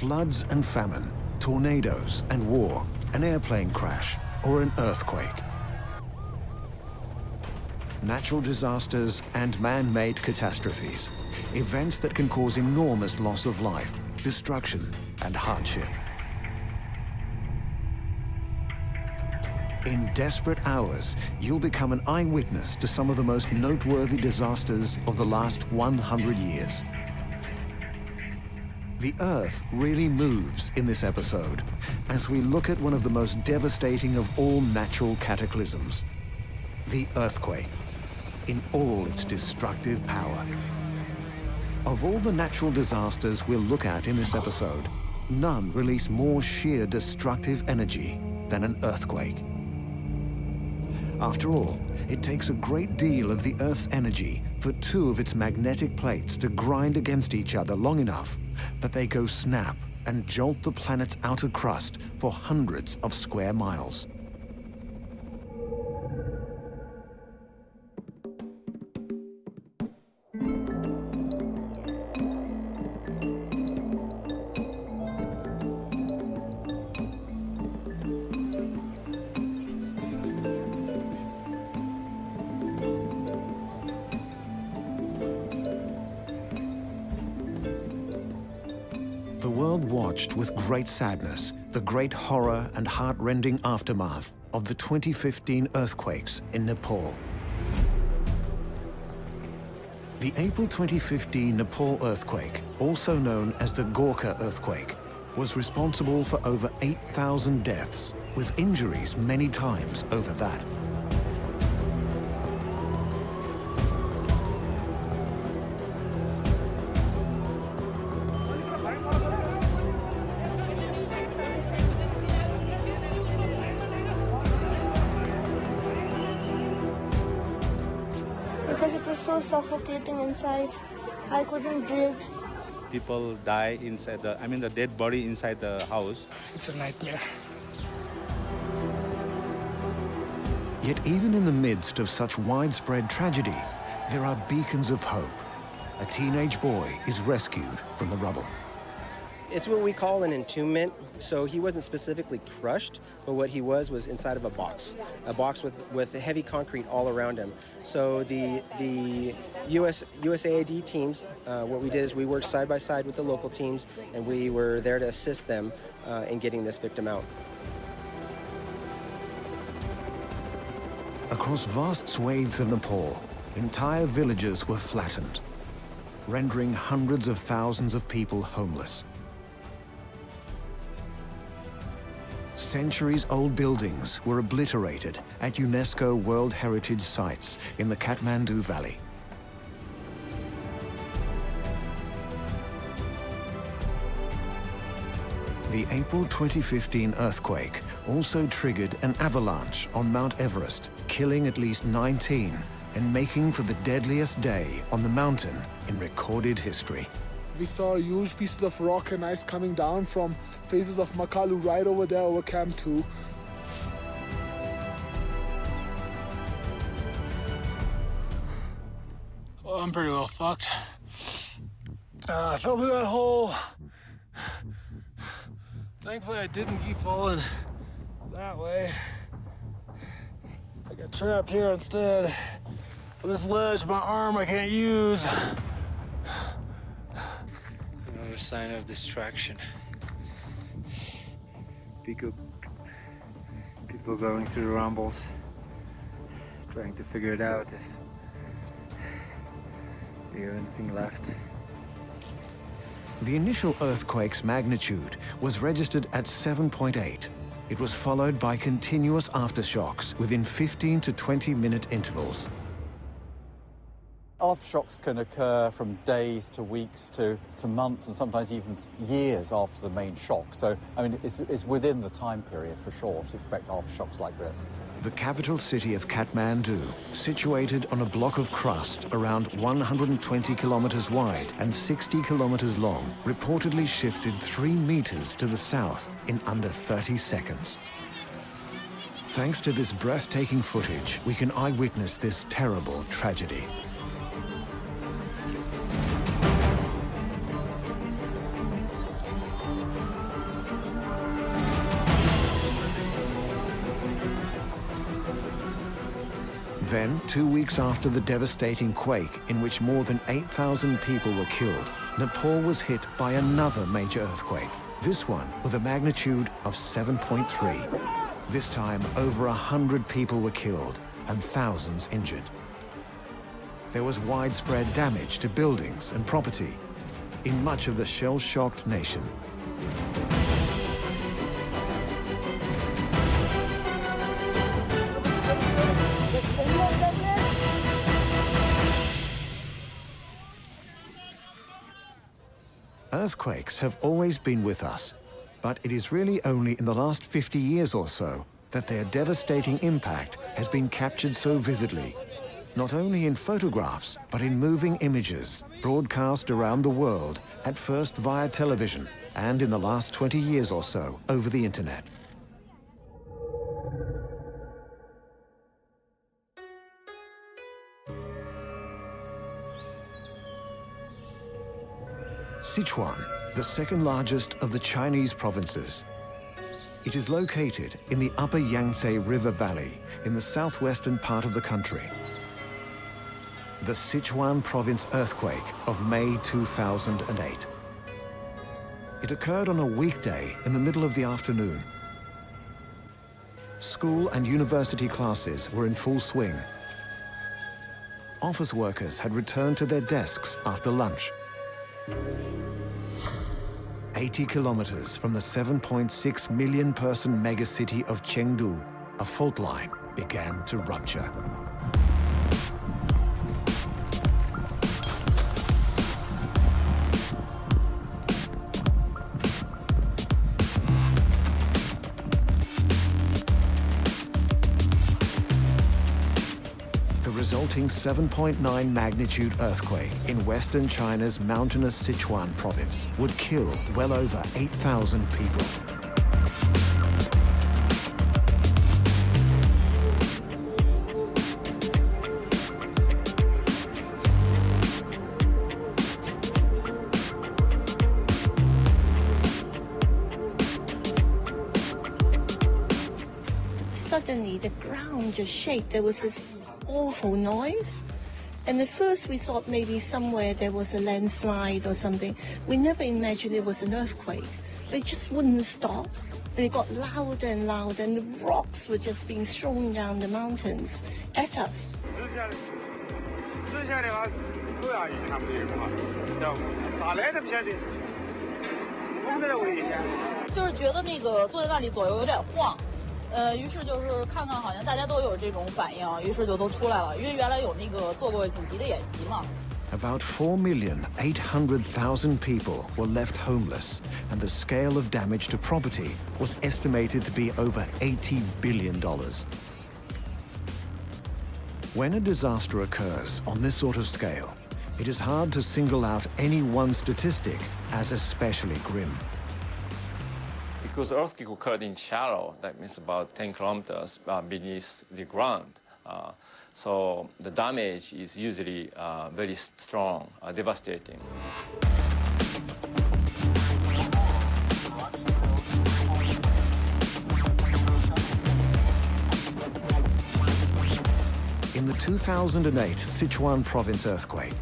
floods and famine, tornadoes and war, an airplane crash, or an earthquake. Natural disasters and man-made catastrophes, events that can cause enormous loss of life, destruction, and hardship. In desperate hours, you'll become an eyewitness to some of the most noteworthy disasters of the last 100 years. The Earth really moves in this episode as we look at one of the most devastating of all natural cataclysms, the earthquake, in all its destructive power. Of all the natural disasters we'll look at in this episode, none release more sheer destructive energy than an earthquake. After all, it takes a great deal of the Earth's energy for two of its magnetic plates to grind against each other long enough that they go snap and jolt the planet's outer crust for hundreds of square miles. The world watched with great sadness the great horror and heart-rending aftermath of the 2015 earthquakes in Nepal. The April 2015 Nepal earthquake, also known as the Gorkha earthquake, was responsible for over 8,000 deaths, with injuries many times over that. Because it was so suffocating inside, I couldn't breathe. People die inside the dead body inside the house. It's a nightmare. Yet even in the midst of such widespread tragedy, there are beacons of hope. A teenage boy is rescued from the rubble. It's what we call an entombment. So he wasn't specifically crushed, but what he was inside of a box with heavy concrete all around him. So the USAID teams, what we did is we worked side by side with the local teams, and we were there to assist them in getting this victim out. Across vast swathes of Nepal, entire villages were flattened, rendering hundreds of thousands of people homeless. Centuries-old buildings were obliterated at UNESCO World Heritage Sites in the Kathmandu Valley. The April 2015 earthquake also triggered an avalanche on Mount Everest, killing at least 19 and making for the deadliest day on the mountain in recorded history. We saw huge pieces of rock and ice coming down from faces of Makalu right over there over Camp 2. Well, I'm pretty well fucked. I fell through that hole. Thankfully, I didn't keep falling that way. I got trapped here instead. On this ledge, my arm I can't use. Another sign of distraction. People going through the rumbles, trying to figure it out. Is there anything left? The initial earthquake's magnitude was registered at 7.8. It was followed by continuous aftershocks within 15 to 20-minute intervals. Aftershocks can occur from days to weeks to months and sometimes even years after the main shock. So, I mean, it's within the time period for sure to expect aftershocks like this. The capital city of Kathmandu, situated on a block of crust around 120 kilometers wide and 60 kilometers long, reportedly shifted 3 meters to the south in under 30 seconds. Thanks to this breathtaking footage, we can eyewitness this terrible tragedy. Then, 2 weeks after the devastating quake in which more than 8,000 people were killed, Nepal was hit by another major earthquake, this one with a magnitude of 7.3. This time, over 100 people were killed and thousands injured. There was widespread damage to buildings and property in much of the shell-shocked nation. Earthquakes have always been with us, but it is really only in the last 50 years or so that their devastating impact has been captured so vividly, not only in photographs, but in moving images broadcast around the world, at first via television, and in the last 20 years or so over the internet. Sichuan, the second largest of the Chinese provinces. It is located in the upper Yangtze River Valley in the southwestern part of the country. The Sichuan Province earthquake of May 2008. It occurred on a weekday in the middle of the afternoon. School and university classes were in full swing. Office workers had returned to their desks after lunch. 80 kilometers from the 7.6 million person megacity of Chengdu, a fault line began to rupture. The resulting 7.9 magnitude earthquake in western China's mountainous Sichuan province would kill well over 8,000 people. Suddenly, the ground just shook. There was this awful noise. And at first we thought maybe somewhere there was a landslide or something. We never imagined it was an earthquake. It just wouldn't stop. And it got louder and louder, and the rocks were just being thrown down the mountains at us. 于是就是看看好像大家都有这种反应，于是就都出来了，因为原来有那个做过紧急的演习嘛。About 4,800,000 people were left homeless, and the scale of damage to property was estimated to be over $80 billion. When a disaster occurs on this sort of scale, it is hard to single out any one statistic as especially grim. Because the earthquake occurred in shallow, that means about 10 kilometers beneath the ground. So the damage is usually very strong, devastating. In the 2008 Sichuan Province earthquake,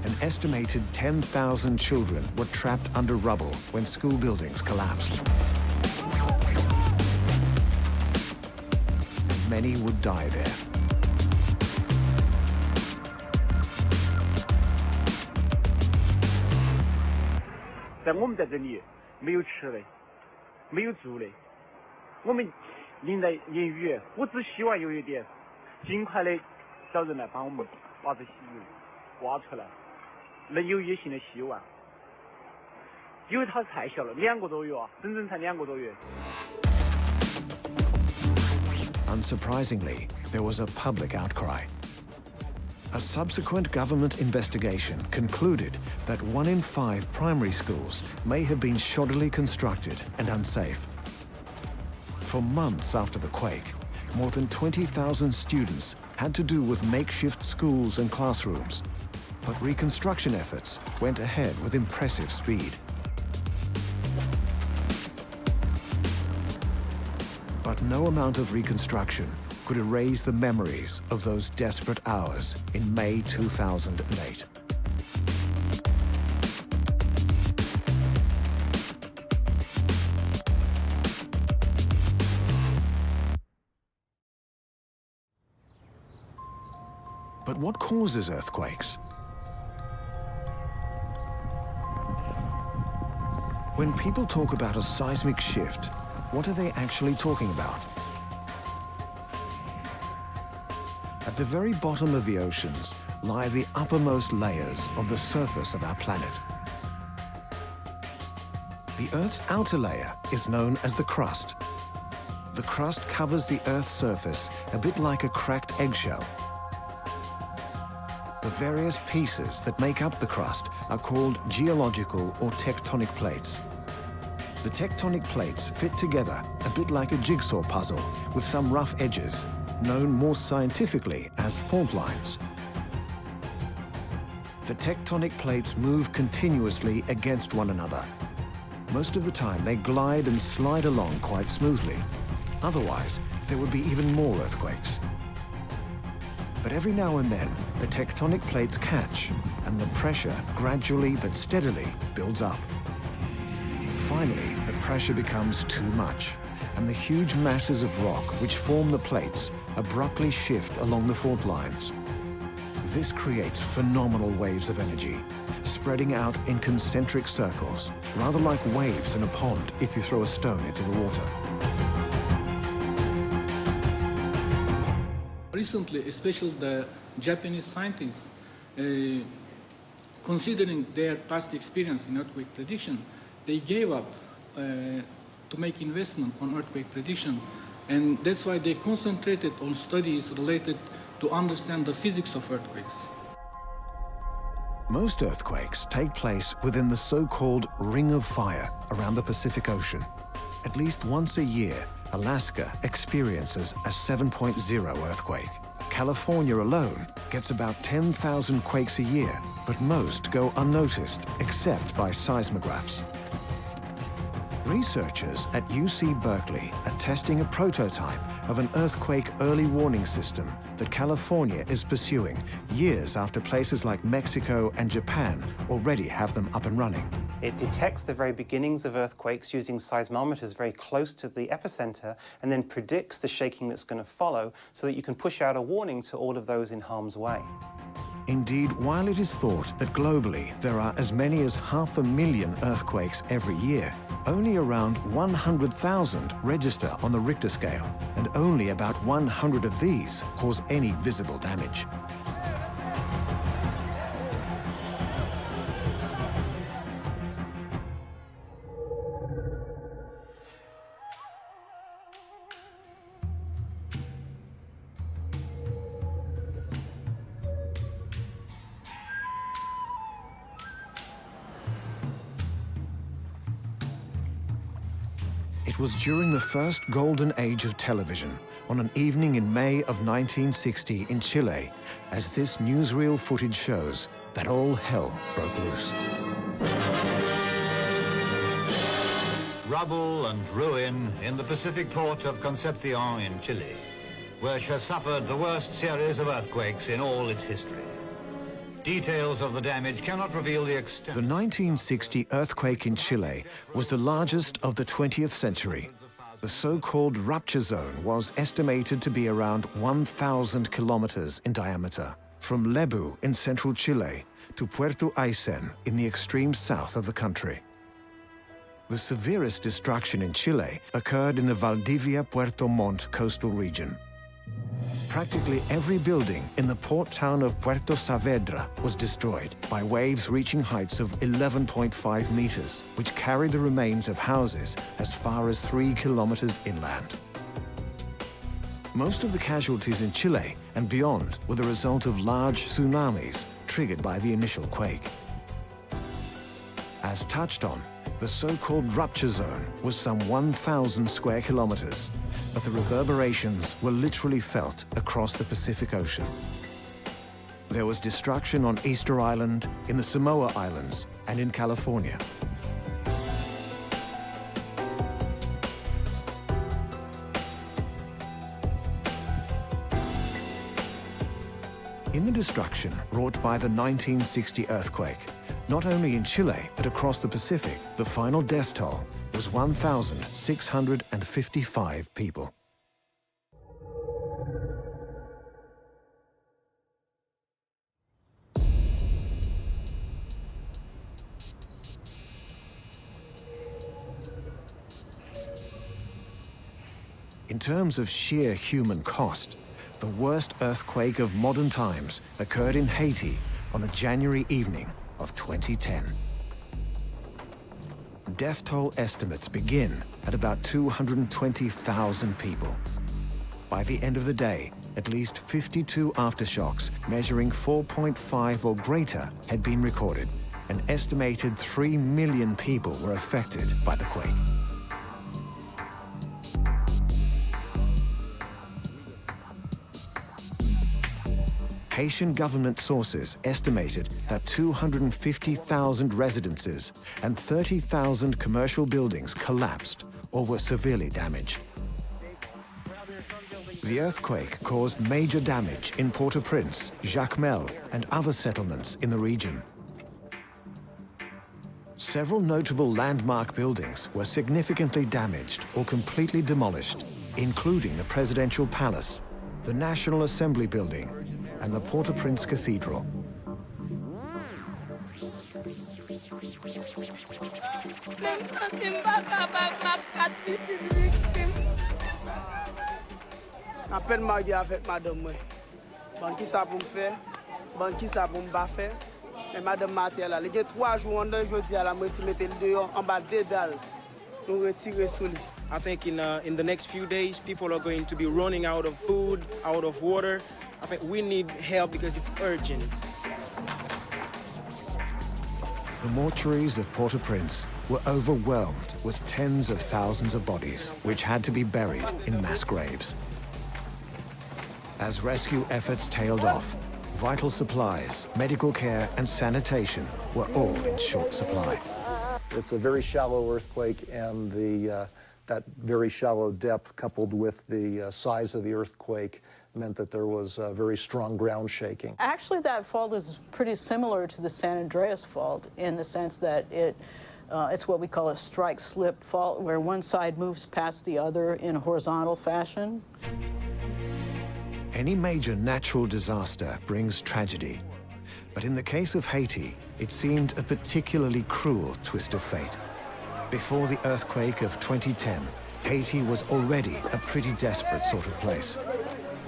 an estimated 10,000 children were trapped under rubble when school buildings collapsed. Many would die there. Unsurprisingly, there was a public outcry. A subsequent government investigation concluded that 1 in 5 primary schools may have been shoddily constructed and unsafe. For months after the quake, more than 20,000 students had to do with makeshift schools and classrooms, but reconstruction efforts went ahead with impressive speed. But no amount of reconstruction could erase the memories of those desperate hours in May 2008. But what causes earthquakes? When people talk about a seismic shift, what are they actually talking about? At the very bottom of the oceans lie the uppermost layers of the surface of our planet. The Earth's outer layer is known as the crust. The crust covers the Earth's surface a bit like a cracked eggshell. The various pieces that make up the crust are called geological or tectonic plates. The tectonic plates fit together a bit like a jigsaw puzzle with some rough edges, known more scientifically as fault lines. The tectonic plates move continuously against one another. Most of the time they glide and slide along quite smoothly. Otherwise, there would be even more earthquakes. But every now and then, the tectonic plates catch, and the pressure gradually but steadily builds up. Finally, the pressure becomes too much, and the huge masses of rock which form the plates abruptly shift along the fault lines. This creates phenomenal waves of energy, spreading out in concentric circles, rather like waves in a pond if you throw a stone into the water. Recently, especially the Japanese scientists, considering their past experience in earthquake prediction, they gave up to make investment on earthquake prediction, and that's why they concentrated on studies related to understand the physics of earthquakes. Most earthquakes take place within the so-called Ring of Fire around the Pacific Ocean. At least once a year, Alaska experiences a 7.0 earthquake. California alone gets about 10,000 quakes a year, but most go unnoticed except by seismographs. Researchers at UC Berkeley are testing a prototype of an earthquake early warning system that California is pursuing years after places like Mexico and Japan already have them up and running. It detects the very beginnings of earthquakes using seismometers very close to the epicenter and then predicts the shaking that's going to follow so that you can push out a warning to all of those in harm's way. Indeed, while it is thought that globally there are as many as 500,000 earthquakes every year, only around 100,000 register on the Richter scale, and only about 100 of these cause any visible damage. It was during the first golden age of television, on an evening in May of 1960 in Chile, as this newsreel footage shows, that all hell broke loose. Rubble and ruin in the Pacific port of Concepcion in Chile, where she has suffered the worst series of earthquakes in all its history. Details of the damage cannot reveal the extent. The 1960 earthquake in Chile was the largest of the 20th century. The so-called rupture zone was estimated to be around 1,000 kilometers in diameter, from Lebu in central Chile to Puerto Aysén in the extreme south of the country. The severest destruction in Chile occurred in the Valdivia-Puerto Montt coastal region. Practically every building in the port town of Puerto Saavedra was destroyed by waves reaching heights of 11.5 meters, which carried the remains of houses as far as 3 kilometers inland. Most of the casualties in Chile and beyond were the result of large tsunamis triggered by the initial quake. As touched on, the so-called rupture zone was some 1,000 square kilometers, but the reverberations were literally felt across the Pacific Ocean. There was destruction on Easter Island, in the Samoa Islands, and in California. In the destruction wrought by the 1960 earthquake, not only in Chile but across the Pacific, the final death toll was 1,655 people. In terms of sheer human cost, the worst earthquake of modern times occurred in Haiti on a January evening of 2010. Death toll estimates begin at about 220,000 people. By the end of the day, at least 52 aftershocks measuring 4.5 or greater had been recorded. An estimated 3 million people were affected by the quake. Haitian government sources estimated that 250,000 residences and 30,000 commercial buildings collapsed or were severely damaged. The earthquake caused major damage in Port-au-Prince, Jacmel, and other settlements in the region. Several notable landmark buildings were significantly damaged or completely demolished, including the Presidential Palace, the National Assembly Building, and the Port-au-Prince Cathedral. Apen magi avec madame moi. Ban ki sa pou me faire, ban ki sa pou me ba faire. Et madame Matel là, il y a 3 jours en jeudi à la moi si mettre le dehors en bas dédale. Nous retirer sous lui. I think in the next few days, people are going to be running out of food, out of water. I think we need help because it's urgent. The mortuaries of Port-au-Prince were overwhelmed with tens of thousands of bodies, which had to be buried in mass graves. As rescue efforts tailed off, vital supplies, medical care, and sanitation were all in short supply. It's a very shallow earthquake, and that very shallow depth coupled with the size of the earthquake meant that there was very strong ground shaking. Actually, that fault is pretty similar to the San Andreas fault in the sense that it's what we call a strike-slip fault, where one side moves past the other in a horizontal fashion. Any major natural disaster brings tragedy. But in the case of Haiti, it seemed a particularly cruel twist of fate. Before the earthquake of 2010, Haiti was already a pretty desperate sort of place.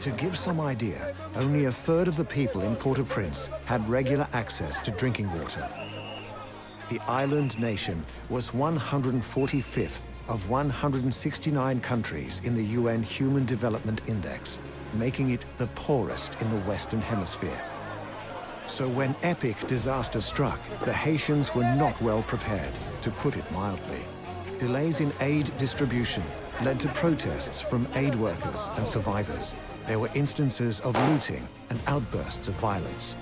To give some idea, only a third of the people in Port-au-Prince had regular access to drinking water. The island nation was 145th of 169 countries in the UN Human Development Index, making it the poorest in the Western Hemisphere. So when epic disaster struck, the Haitians were not well prepared, to put it mildly. Delays in aid distribution led to protests from aid workers and survivors. There were instances of looting and outbursts of violence.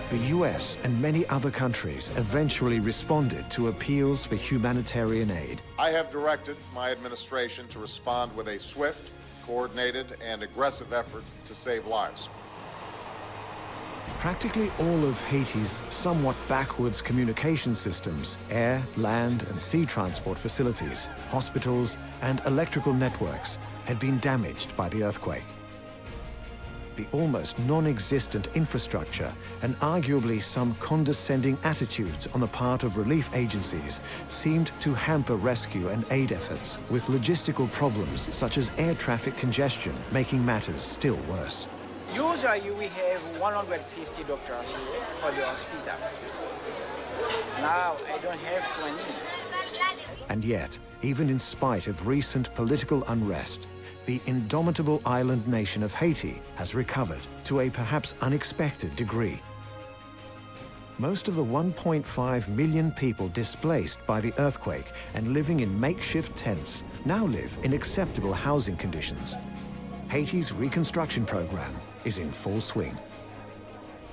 The US and many other countries eventually responded to appeals for humanitarian aid. I have directed my administration to respond with a swift, coordinated, and aggressive effort to save lives. Practically all of Haiti's somewhat backwards communication systems, air, land, and sea transport facilities, hospitals, and electrical networks had been damaged by the earthquake. The almost non-existent infrastructure and arguably some condescending attitudes on the part of relief agencies seemed to hamper rescue and aid efforts, with logistical problems such as air traffic congestion making matters still worse. Usually we have 150 doctors here for the hospital. Now I don't have 20. And yet, even in spite of recent political unrest, the indomitable island nation of Haiti has recovered to a perhaps unexpected degree. Most of the 1.5 million people displaced by the earthquake and living in makeshift tents now live in acceptable housing conditions. Haiti's reconstruction program is in full swing.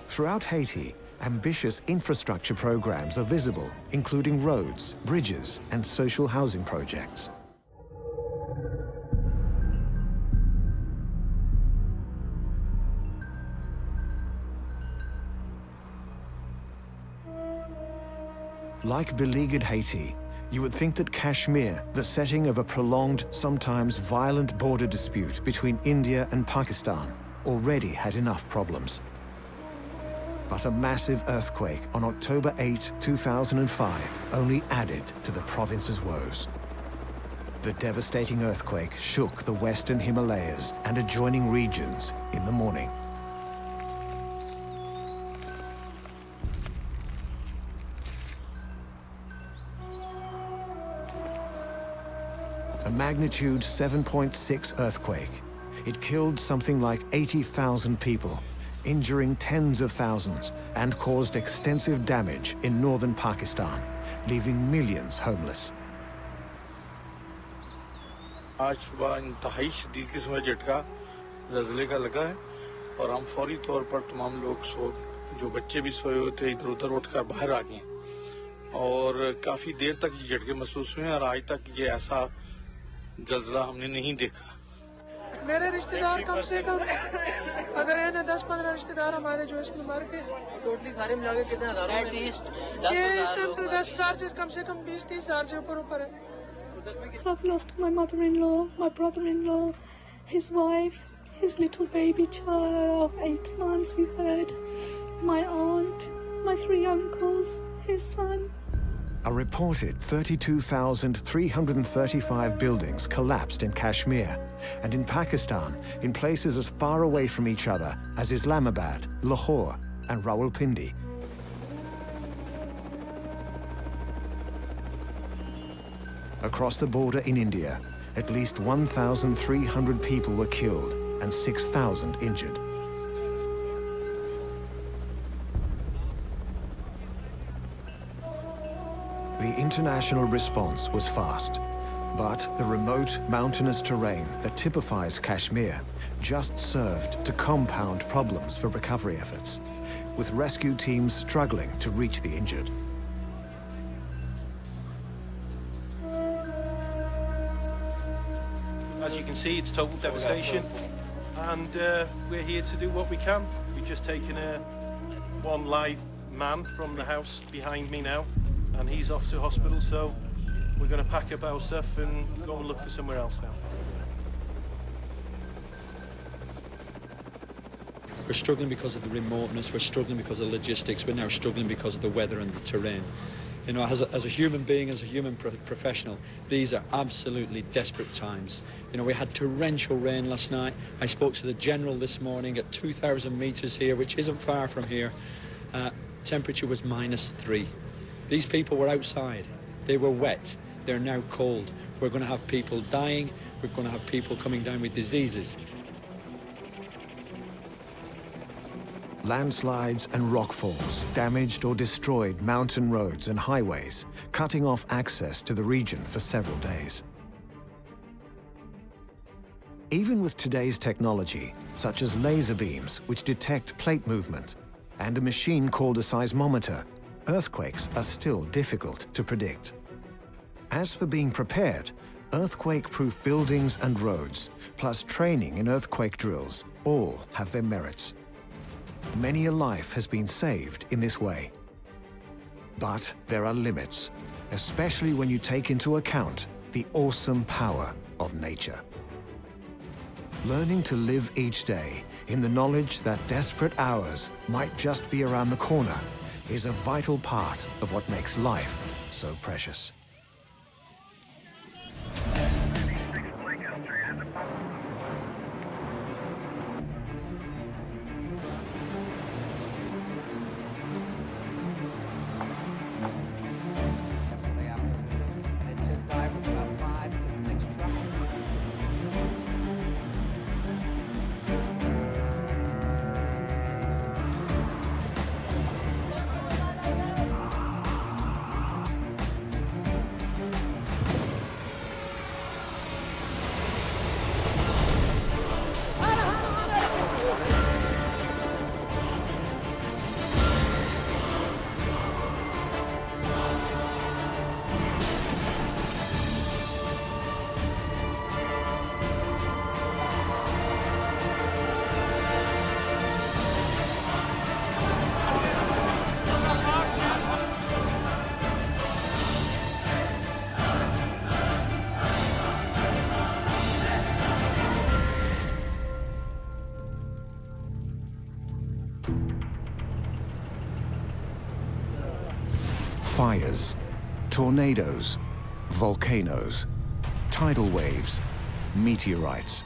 Throughout Haiti, Ambitious infrastructure programs are visible, including roads, bridges, and social housing projects. Like beleaguered Haiti, you would think that Kashmir, the setting of a prolonged, sometimes violent border dispute between India and Pakistan, already had enough problems. But a massive earthquake on October 8, 2005 only added to the province's woes. The devastating earthquake shook the western Himalayas and adjoining regions in the morning. A magnitude 7.6 earthquake. It killed something like 80,000 people, injuring tens of thousands, and caused extensive damage in northern Pakistan, leaving millions homeless. आज सुबह इंतहाई शदीद किस्म का झटका ज़लज़ले का लगा है और हम फौरी तौर पर तमाम लोग जो बच्चे भी सोए हुए थे इधर-उधर उठकर बाहर आ गए और काफी देर तक ये झटके महसूस हुए और आज तक ये ऐसा ज़लज़ला हमने नहीं देखा। मेरे रिश्तेदार कम से कम अगर है ना 10-15 रिश्तेदार हमारे जो इसमें मर गए टोटली सारे मिला के कितने हज़ारों में ये इस टाइम तो 10,000 से कम 20-30 हज़ार से ऊपर है। I've lost my mother-in-law, my brother-in-law, his wife, his little baby child of 8 months, we heard, my aunt, my 3 uncles, his son. A reported 32,335 buildings collapsed in Kashmir, and in Pakistan, in places as far away from each other as Islamabad, Lahore, and Rawalpindi. Across the border in India, at least 1,300 people were killed and 6,000 injured. The international response was fast, but the remote mountainous terrain that typifies Kashmir just served to compound problems for recovery efforts, with rescue teams struggling to reach the injured. As you can see, it's total devastation, and we're here to do what we can. We've just taken one live man from the house behind me now, and he's off to hospital, so we're going to pack up our stuff and go and look for somewhere else now. We're struggling because of the remoteness, we're struggling because of logistics, we're now struggling because of the weather and the terrain. You know, as a human being, as a human professional, these are absolutely desperate times. You know, we had torrential rain last night. I spoke to the General this morning at 2,000 meters here, which isn't far from here. Temperature was -3. These people were outside. They were wet. They're now cold. We're going to have people dying. We're going to have people coming down with diseases. Landslides and rockfalls damaged or destroyed mountain roads and highways, cutting off access to the region for several days. Even with today's technology, such as laser beams which detect plate movement, and a machine called a seismometer, earthquakes are still difficult to predict. As for being prepared, earthquake-proof buildings and roads, plus training in earthquake drills, all have their merits. Many a life has been saved in this way. But there are limits, especially when you take into account the awesome power of nature. Learning to live each day in the knowledge that desperate hours might just be around the corner is a vital part of what makes life so precious. fires, tornadoes, volcanoes, tidal waves, meteorites.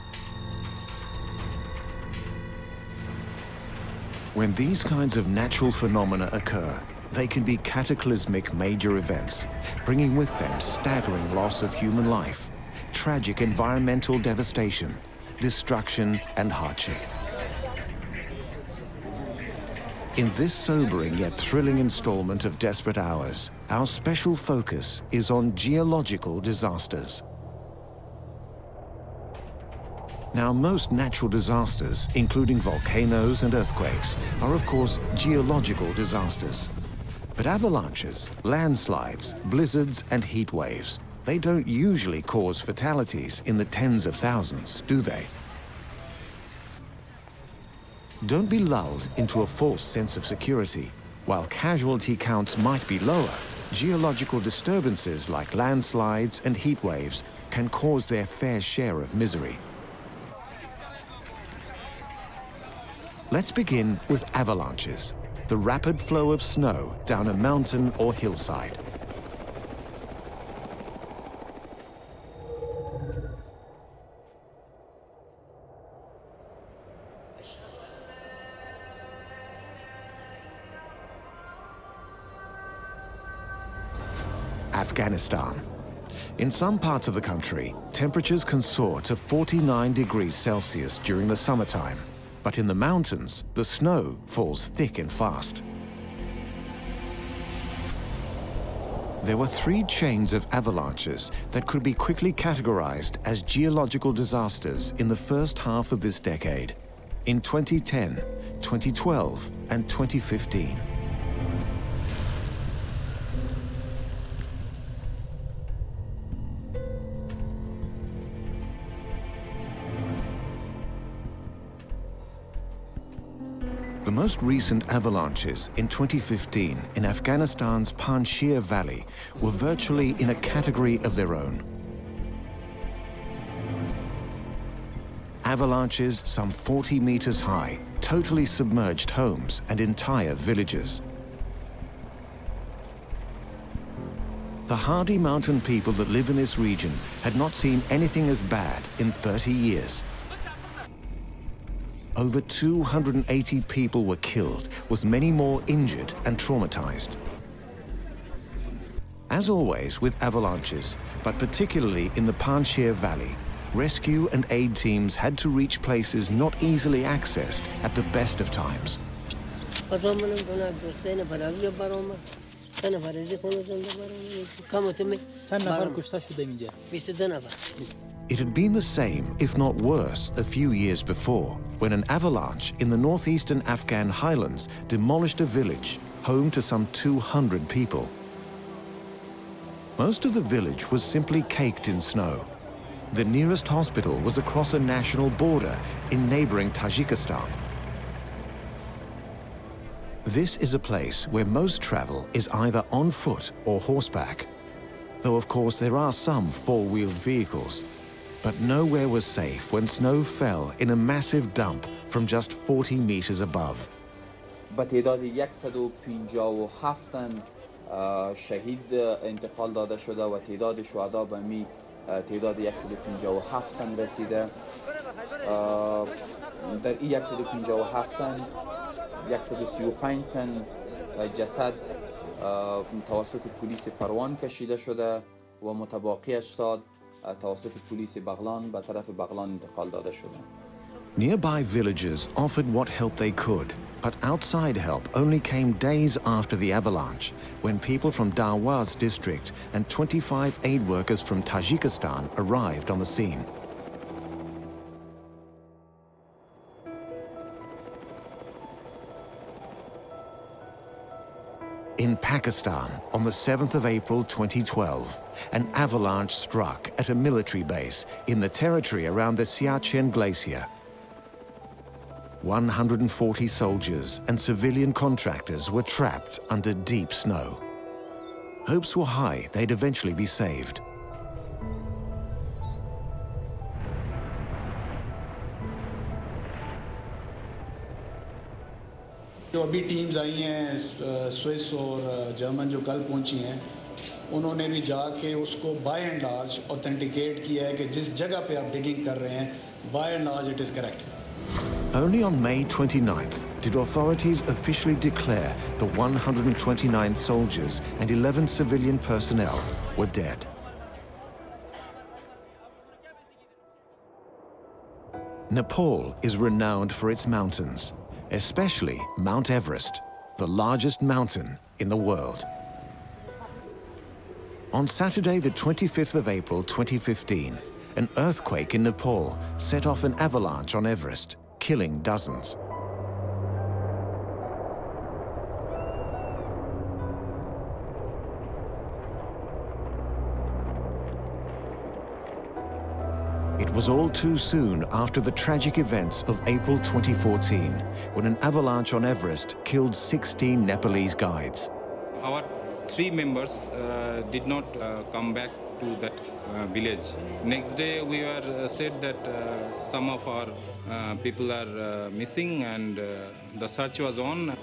When these kinds of natural phenomena occur, they can be cataclysmic major events, bringing with them staggering loss of human life, tragic environmental devastation, destruction, and hardship. In this sobering yet thrilling installment of Desperate Hours, our special focus is on geological disasters. Now, most natural disasters, including volcanoes and earthquakes, are of course geological disasters. But avalanches, landslides, blizzards, and heat waves, they don't usually cause fatalities in the tens of thousands, do they? Don't be lulled into a false sense of security. While casualty counts might be lower, geological disturbances like landslides and heat waves can cause their fair share of misery. Let's begin with avalanches, the rapid flow of snow down a mountain or hillside. Afghanistan. In some parts of the country, temperatures can soar to 49 degrees Celsius during the summertime. But in the mountains, the snow falls thick and fast. There were 3 chains of avalanches that could be quickly categorized as geological disasters in the first half of this decade, in 2010, 2012, and 2015. The most recent avalanches in 2015 in Afghanistan's Panjshir Valley were virtually in a category of their own. Avalanches some 40 meters high totally submerged homes and entire villages. The hardy mountain people that live in this region had not seen anything as bad in 30 years. Over 280 people were killed, with many more injured and traumatized. As always with avalanches, but particularly in the Panjshir Valley, rescue and aid teams had to reach places not easily accessed at the best of times. It had been the same, if not worse, a few years before, when an avalanche in the northeastern Afghan highlands demolished a village, home to some 200 people. Most of the village was simply caked in snow. The nearest hospital was across a national border in neighboring Tajikistan. This is a place where most travel is either on foot or horseback, though of course there are some four-wheeled vehicles. But nowhere was safe when snow fell in a massive dump from just 40 meters above. به تعداد 157 شهید انتقال داده شده و تعداد شهدا به می تعداد 157 رسیده. در این 157 135 تن جسد توسط پلیس پروان کشیده شده و متبقی 80 توسط پلیس بغلان به طرف بغلان انتقال داده شده. Nearby villagers offered what help they could, but outside help only came days after the avalanche, when people from Darwaz district and 25 aid workers from Tajikistan arrived on the scene. In Pakistan, on the 7th of April 2012, an avalanche struck at a military base in the territory around the Sichuan Glacier. 140 soldiers and civilian contractors were trapped under deep snow. Hopes were high they'd eventually be saved. जो अभी teams आई हैं Swiss और German जो कल पहुंची हैं उन्होंने भी जाके उसको बाय एंड लार्ज ऑथेंटिकेट किया है कि जिस जगह पे आप डिगिंग कर रहे हैं by and large it is correct. Only on May 29th did authorities officially declare the 129 soldiers and 11 civilian personnel were dead. Nepal is renowned for its mountains, especially Mount Everest, the largest mountain in the world. On Saturday, the 25th of April 2015, an earthquake in Nepal set off an avalanche on Everest, killing dozens. It was all too soon after the tragic events of April 2014, when an avalanche on Everest killed 16 Nepalese guides. Our 3 members did not come back to that village. Next day we were said that some of our people are missing and the search was on.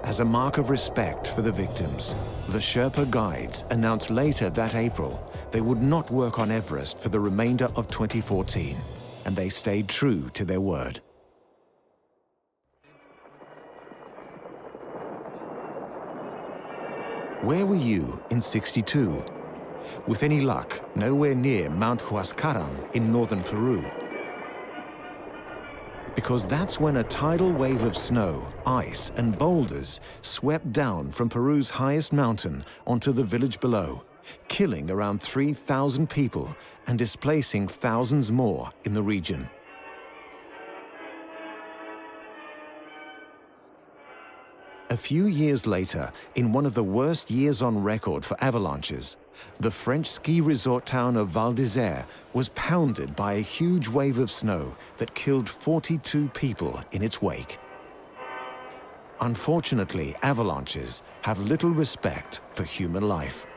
As a mark of respect for the victims, the Sherpa guides announced later that April they would not work on Everest for the remainder of 2014, and they stayed true to their word. Where were you in '62? With any luck, nowhere near Mount Huascaran in northern Peru. Because that's when a tidal wave of snow, ice, and boulders swept down from Peru's highest mountain onto the village below, killing around 3,000 people and displacing thousands more in the region. A few years later, in one of the worst years on record for avalanches, the French ski resort town of Val d'Isère was pounded by a huge wave of snow that killed 42 people in its wake. Unfortunately, avalanches have little respect for human life.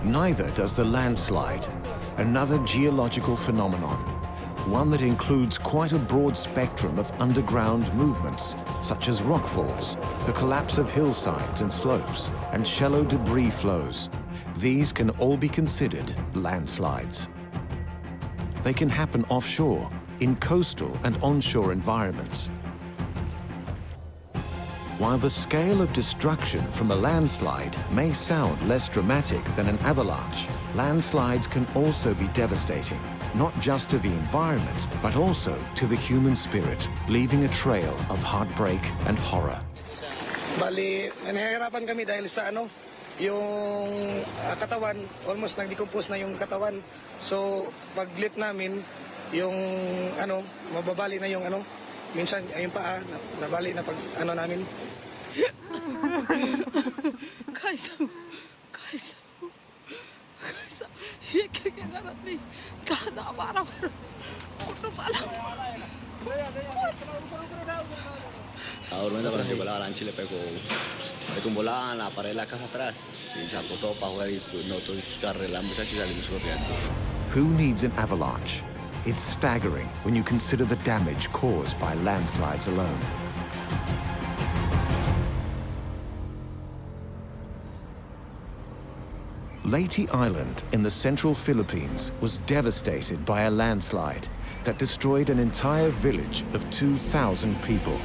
Neither does the landslide, another geological phenomenon, one that includes quite a broad spectrum of underground movements, such as rockfalls, the collapse of hillsides and slopes, and shallow debris flows. These can all be considered landslides. They can happen offshore, in coastal and onshore environments. While the scale of destruction from a landslide may sound less dramatic than an avalanche, landslides can also be devastating, not just to the environment, but also to the human spirit, leaving a trail of heartbreak and horror. Bali, nahihirapan kami dahil sa yung katawan, almost nag-decompose na yung katawan. So, pag-lift namin, yung mababali na yung minsan yung paa, nabali na pag namin. Durmiendo cuando llegó la avalancha y le pegó, le tumbó la pared de la casa atrás y sacó todo para afuera y nosotros arreglamos muchachos y salimos corriendo. Who needs an avalanche? It's staggering when you consider the damage caused by landslides alone. Leyte Island in the central Philippines was devastated by a landslide that destroyed an entire village of 2,000 people.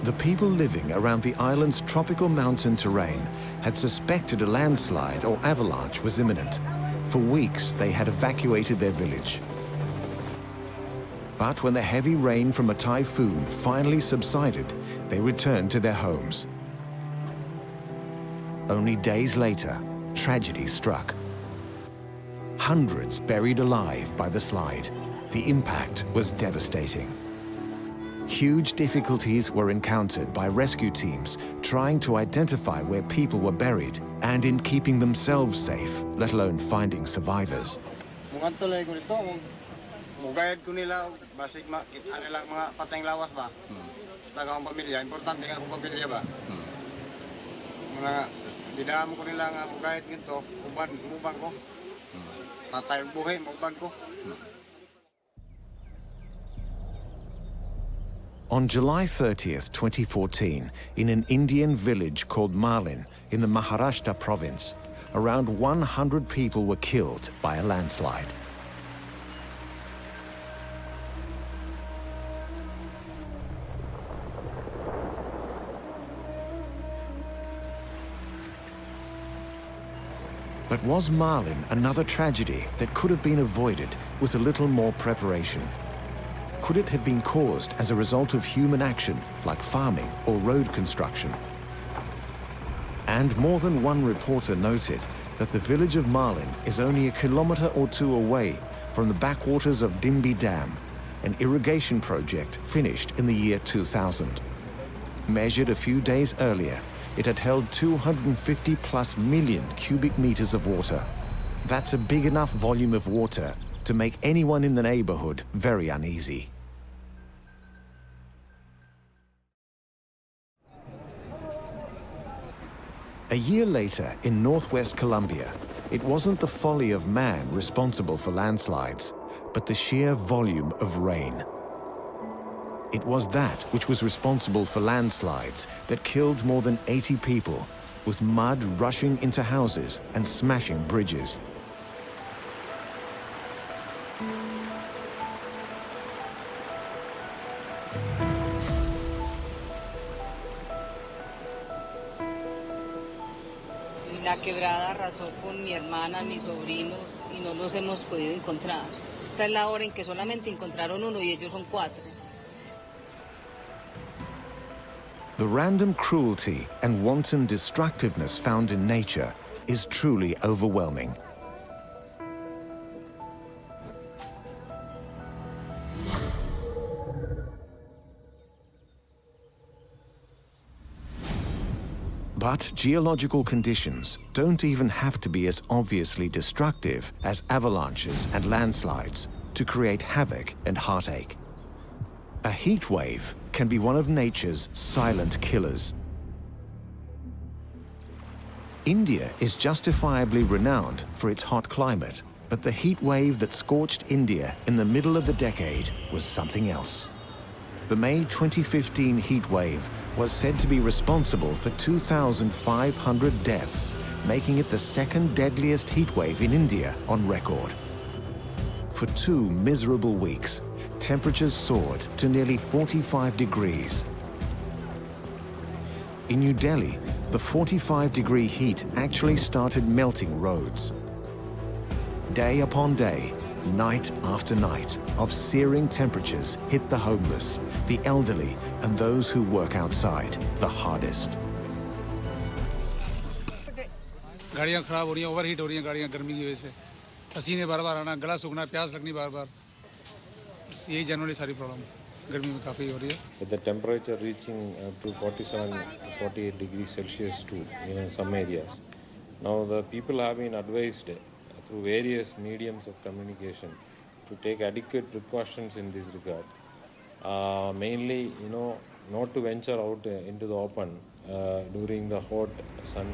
The people living around the island's tropical mountain terrain had suspected a landslide or avalanche was imminent. For weeks, they had evacuated their village. But when the heavy rain from a typhoon finally subsided, they returned to their homes. Only days later, tragedy struck. Hundreds buried alive by the slide. The impact was devastating. Huge difficulties were encountered by rescue teams trying to identify where people were buried and in keeping themselves safe, let alone finding survivors. Mugayad ko nila basig makita nila mga patayng lawas ba. Sa akong pamilya, importante nga akong pamilya ba. Mga didam ko nila nga mugayad ginto, uban ko. Patay buhay uban ko. On July 30th, 2014, in an Indian village called Malin in the Maharashtra province, around 100 people were killed by a landslide. But was Malin another tragedy that could have been avoided with a little more preparation? Could it have been caused as a result of human action, like farming or road construction? And more than one reporter noted that the village of Malin is only a kilometer or two away from the backwaters of Dimbi Dam, an irrigation project finished in the year 2000. Measured a few days earlier, it had held 250+ million cubic meters of water. That's a big enough volume of water to make anyone in the neighborhood very uneasy. A year later, in northwest Colombia, it wasn't the folly of man responsible for landslides, but the sheer volume of rain. It was that which was responsible for landslides that killed more than 80 people, with mud rushing into houses and smashing bridges. La quebrada arrasó con mi hermana, mis sobrinos, y no los hemos podido encontrar. Esta es la hora en que solamente encontraron uno y ellos son 4. The random cruelty and wanton destructiveness found in nature is truly overwhelming. But geological conditions don't even have to be as obviously destructive as avalanches and landslides to create havoc and heartache. A heat wave can be one of nature's silent killers. India is justifiably renowned for its hot climate, but the heat wave that scorched India in the middle of the decade was something else. The May 2015 heat wave was said to be responsible for 2,500 deaths, making it the second deadliest heat wave in India on record. For 2 miserable weeks, temperatures soared to nearly 45 degrees. In New Delhi, the 45-degree heat actually started melting roads. Day upon day, night after night, of searing temperatures hit the homeless, the elderly, and those who work outside the hardest. गाड़ियाँ खराब हो रही हैं, overheat हो रही हैं गाड़ियाँ गर्मी की वजह से, पसीने बार-बार आना, गला सूखना, प्यास लगनी बार-बार, यही जनरली सारी प्रॉब्लम गर्मी में काफ़ी हो रही है. With the temperature reaching to 47 to 48 degrees Celsius too in some areas. Now the people have been advised through various mediums of communication to take adequate precautions in this regard. Mainly, not to venture out into the open during the hot sun.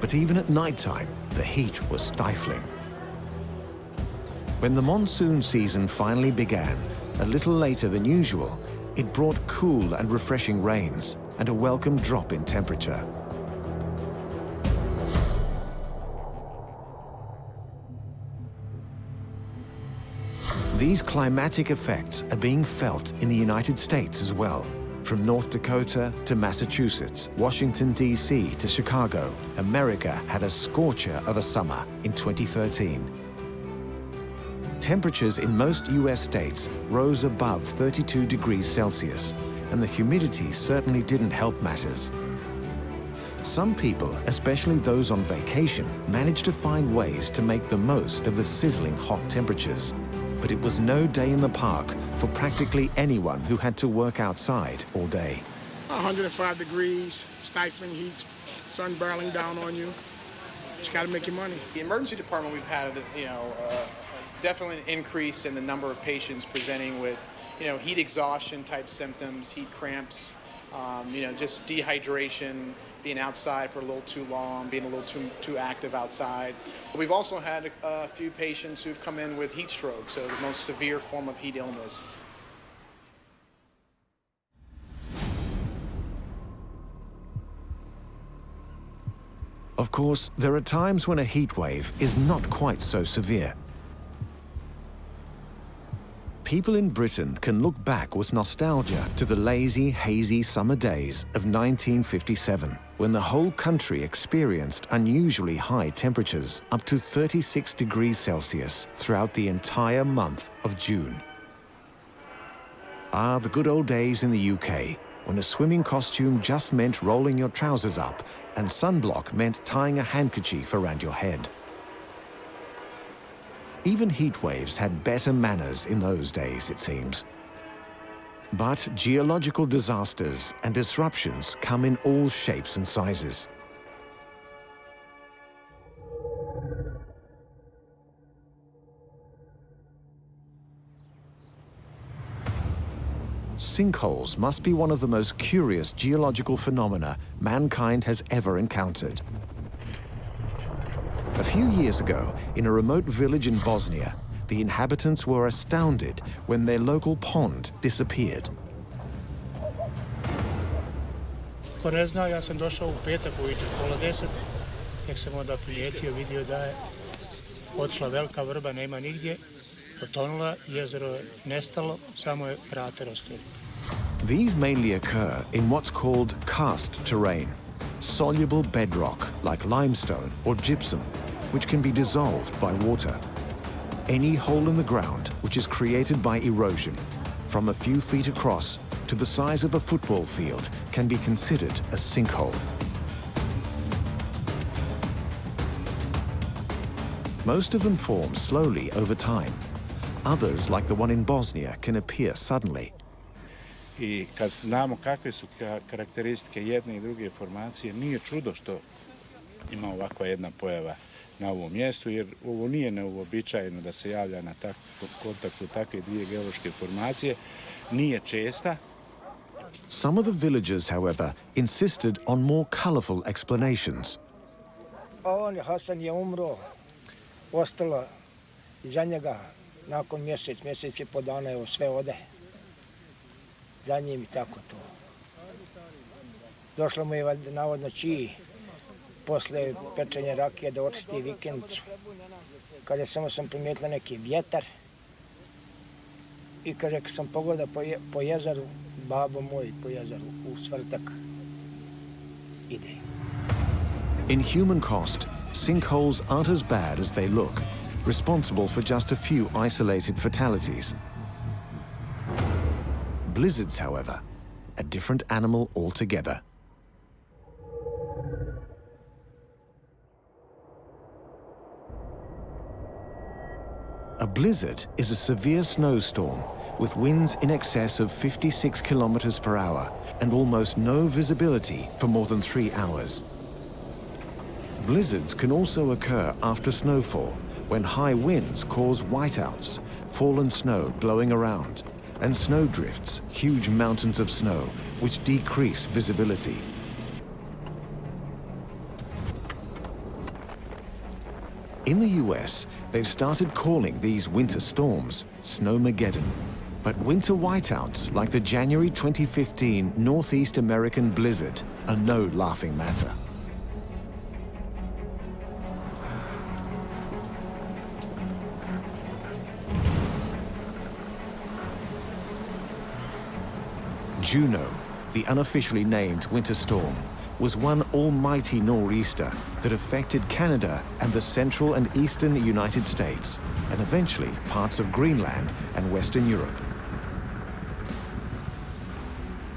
But even at nighttime, the heat was stifling. When the monsoon season finally began, a little later than usual, it brought cool and refreshing rains and a welcome drop in temperature. These climatic effects are being felt in the United States as well. From North Dakota to Massachusetts, Washington, D.C. to Chicago, America had a scorcher of a summer in 2013. Temperatures in most U.S. states rose above 32 degrees Celsius, and the humidity certainly didn't help matters. Some people, especially those on vacation, managed to find ways to make the most of the sizzling hot temperatures. but it was no day in the park for practically anyone who had to work outside all day. 105 degrees, stifling heat, sun barreling down on you. Just got to make your money. The emergency department, we've had, definitely an increase in the number of patients presenting with, heat exhaustion type symptoms, heat cramps, just dehydration, being outside for a little too long, being a little too active outside. We've also had a few patients who've come in with heat stroke, so the most severe form of heat illness. Of course, there are times when a heat wave is not quite so severe. People in Britain can look back with nostalgia to the lazy, hazy summer days of 1957, when the whole country experienced unusually high temperatures, up to 36 degrees Celsius throughout the entire month of June. Ah, the good old days in the UK, when a swimming costume just meant rolling your trousers up and sunblock meant tying a handkerchief around your head. Even heat waves had better manners in those days, it seems. But geological disasters and disruptions come in all shapes and sizes. Sinkholes must be one of the most curious geological phenomena mankind has ever encountered. A few years ago, in a remote village in Bosnia, the inhabitants were astounded when their local pond disappeared. Ko ne zna, ja sam došao u petak ujutro pola 10, tek sam onda prilijetio, vidio da je otišla velika vrba, nema nigdje, potonula, jezero je nestalo, samo je krater ostao. These mainly occur in what's called karst terrain, soluble bedrock like limestone or gypsum, which can be dissolved by water. Any hole in the ground which is created by erosion, from a few feet across to the size of a football field, can be considered a sinkhole. Most of them form slowly over time. Others, like the one in Bosnia, can appear suddenly. I kad znamo kakve su karakteristike jedne i druge formacije, nije čudo što ima ovakva jedna pojava na ovom mjestu, jer ovo nije neuobičajeno da se javlja na kontaktu takve dvije geološke formacije, nije česta. Some of the villagers, however, insisted on more colorful explanations. Hasan je umro, ostalo iza njega nakon mjesec i po dana je sve ode. Za njim i tako to. Došlo mu je navodno čiji posle pečenja rakije da očisti vikendicu. Kaže, samo sam primijetila neki vjetar i kaže, kad sam pogledao po jezeru, babo moj po jezeru, u svrtak ide. In human cost, sinkholes aren't as bad as they look, responsible for just a few isolated fatalities. Blizzards, however, a different animal altogether. A blizzard is a severe snowstorm with winds in excess of 56 kilometers per hour and almost no visibility for more than 3 hours. Blizzards can also occur after snowfall, when high winds cause whiteouts, fallen snow blowing around, and snowdrifts, huge mountains of snow, which decrease visibility. In the US, they've started calling these winter storms Snowmageddon. But winter whiteouts, like the January 2015 Northeast American blizzard, are no laughing matter. Juno, the unofficially named winter storm, was one almighty nor'easter that affected Canada and the central and eastern United States, and eventually parts of Greenland and Western Europe.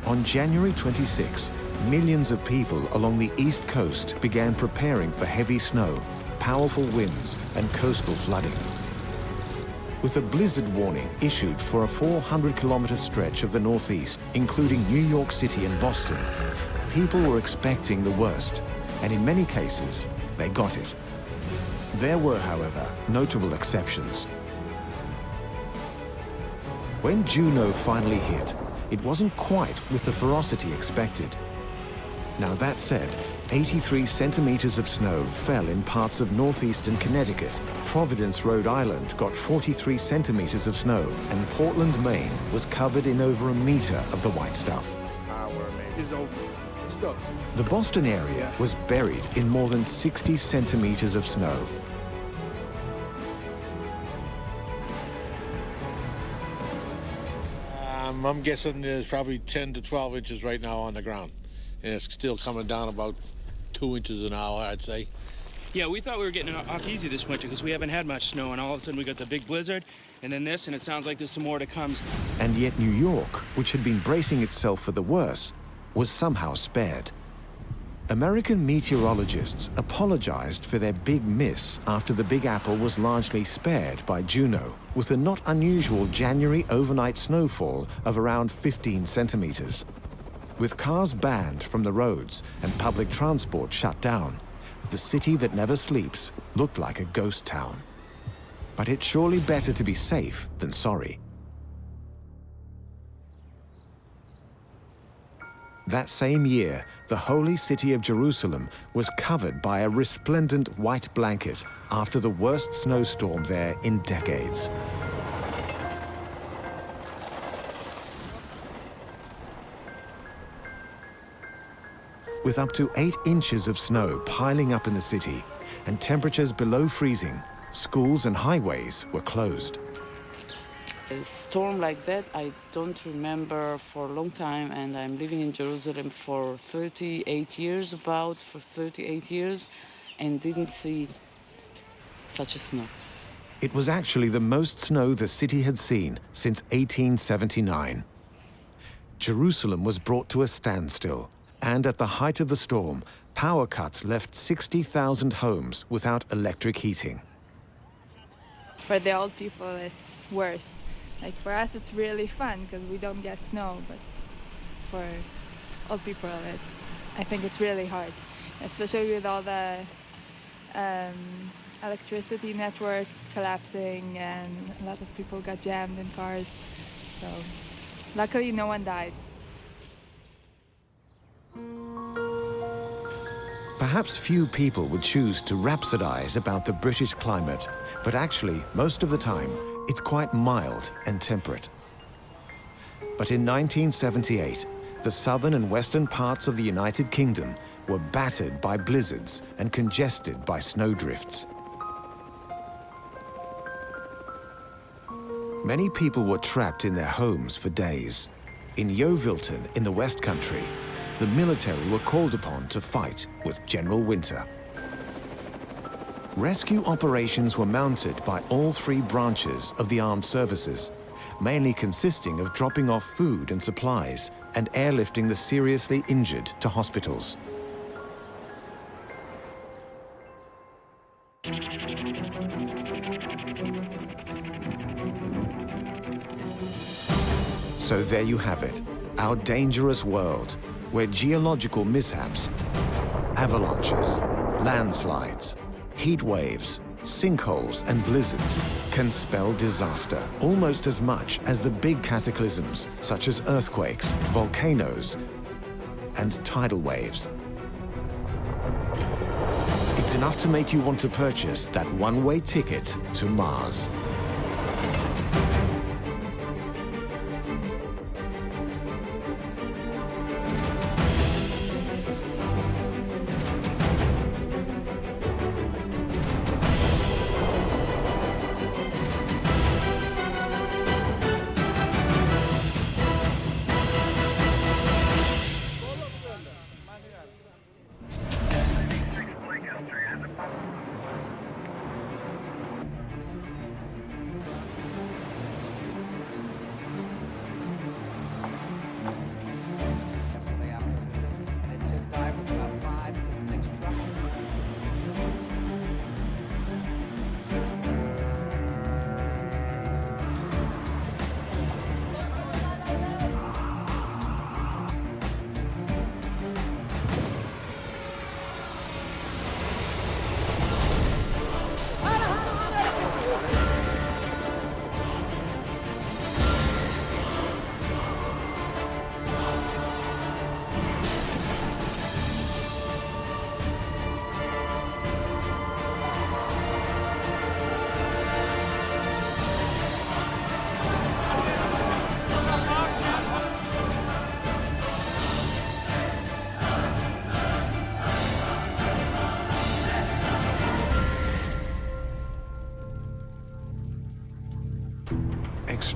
On January 26, millions of people along the east coast began preparing for heavy snow, powerful winds, and coastal flooding. with a blizzard warning issued for a 400-kilometer stretch of the Northeast, including New York City and Boston. People were expecting the worst, and in many cases, they got it. There were, however, notable exceptions. When Juno finally hit, it wasn't quite with the ferocity expected. Now that said, 83 centimeters of snow fell in parts of northeastern Connecticut. Providence, Rhode Island got 43 centimeters of snow, and Portland, Maine was covered in over a meter of the white stuff. The Boston area was buried in more than 60 centimeters of snow. I'm guessing there's probably 10 to 12 inches right now on the ground. And it's still coming down about 2 inches an hour, I'd say. Yeah, we thought we were getting off easy this winter because we haven't had much snow, and all of a sudden we got the big blizzard, and then this, and it sounds like there's some more to come. And yet New York, which had been bracing itself for the worst, was somehow spared. American meteorologists apologized for their big miss after the Big Apple was largely spared by Juno, with a not unusual January overnight snowfall of around 15 centimeters. With cars banned from the roads and public transport shut down, the city that never sleeps looked like a ghost town. But it's surely better to be safe than sorry. That same year, the holy city of Jerusalem was covered by a resplendent white blanket after the worst snowstorm there in decades. With up to 8 inches of snow piling up in the city and temperatures below freezing, schools and highways were closed. A storm like that, I don't remember for a long time, and I'm living in Jerusalem for 38 years, and didn't see such a snow. It was actually the most snow the city had seen since 1879. Jerusalem was brought to a standstill, and at the height of the storm, power cuts left 60,000 homes without electric heating. For the old people, it's worse. Like for us, it's really fun because we don't get snow, but for old people, I think it's really hard, especially with all the electricity network collapsing and a lot of people got jammed in cars. So luckily, no one died. Perhaps few people would choose to rhapsodize about the British climate, but actually, most of the time, it's quite mild and temperate. But in 1978, the southern and western parts of the United Kingdom were battered by blizzards and congested by snowdrifts. Many people were trapped in their homes for days. In Yeovilton, in the West Country, the military were called upon to fight with General Winter. Rescue operations were mounted by all 3 branches of the armed services, mainly consisting of dropping off food and supplies and airlifting the seriously injured to hospitals. So there you have it, our dangerous world, where geological mishaps, avalanches, landslides, heat waves, sinkholes and blizzards can spell disaster almost as much as the big cataclysms such as earthquakes, volcanoes, and tidal waves. It's enough to make you want to purchase that one-way ticket to Mars.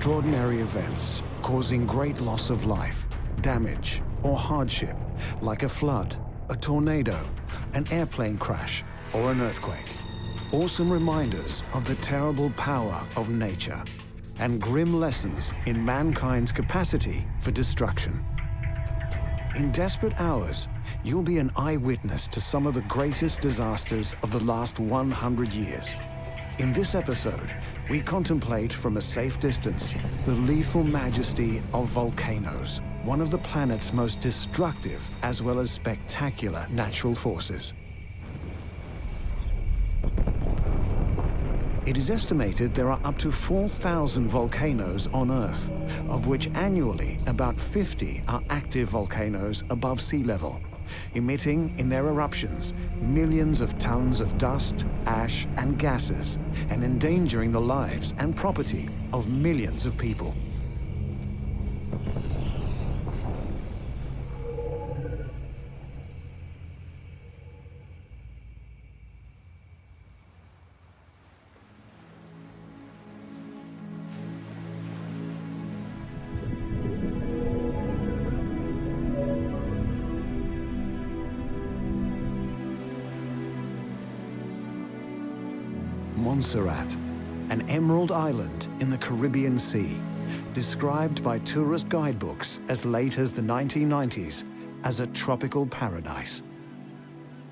extraordinary events causing great loss of life, damage, or hardship, like a flood, a tornado, an airplane crash, or an earthquake. Awesome reminders of the terrible power of nature and grim lessons in mankind's capacity for destruction. In desperate hours, you'll be an eyewitness to some of the greatest disasters of the last 100 years. In this episode, we contemplate from a safe distance the lethal majesty of volcanoes, one of the planet's most destructive as well as spectacular natural forces. It is estimated there are up to 4,000 volcanoes on Earth, of which annually about 50 are active volcanoes above sea level, emitting in their eruptions millions of tons of dust, ash, and gases, and endangering the lives and property of millions of people. Montserrat, an emerald island in the Caribbean Sea, described by tourist guidebooks as late as the 1990s as a tropical paradise.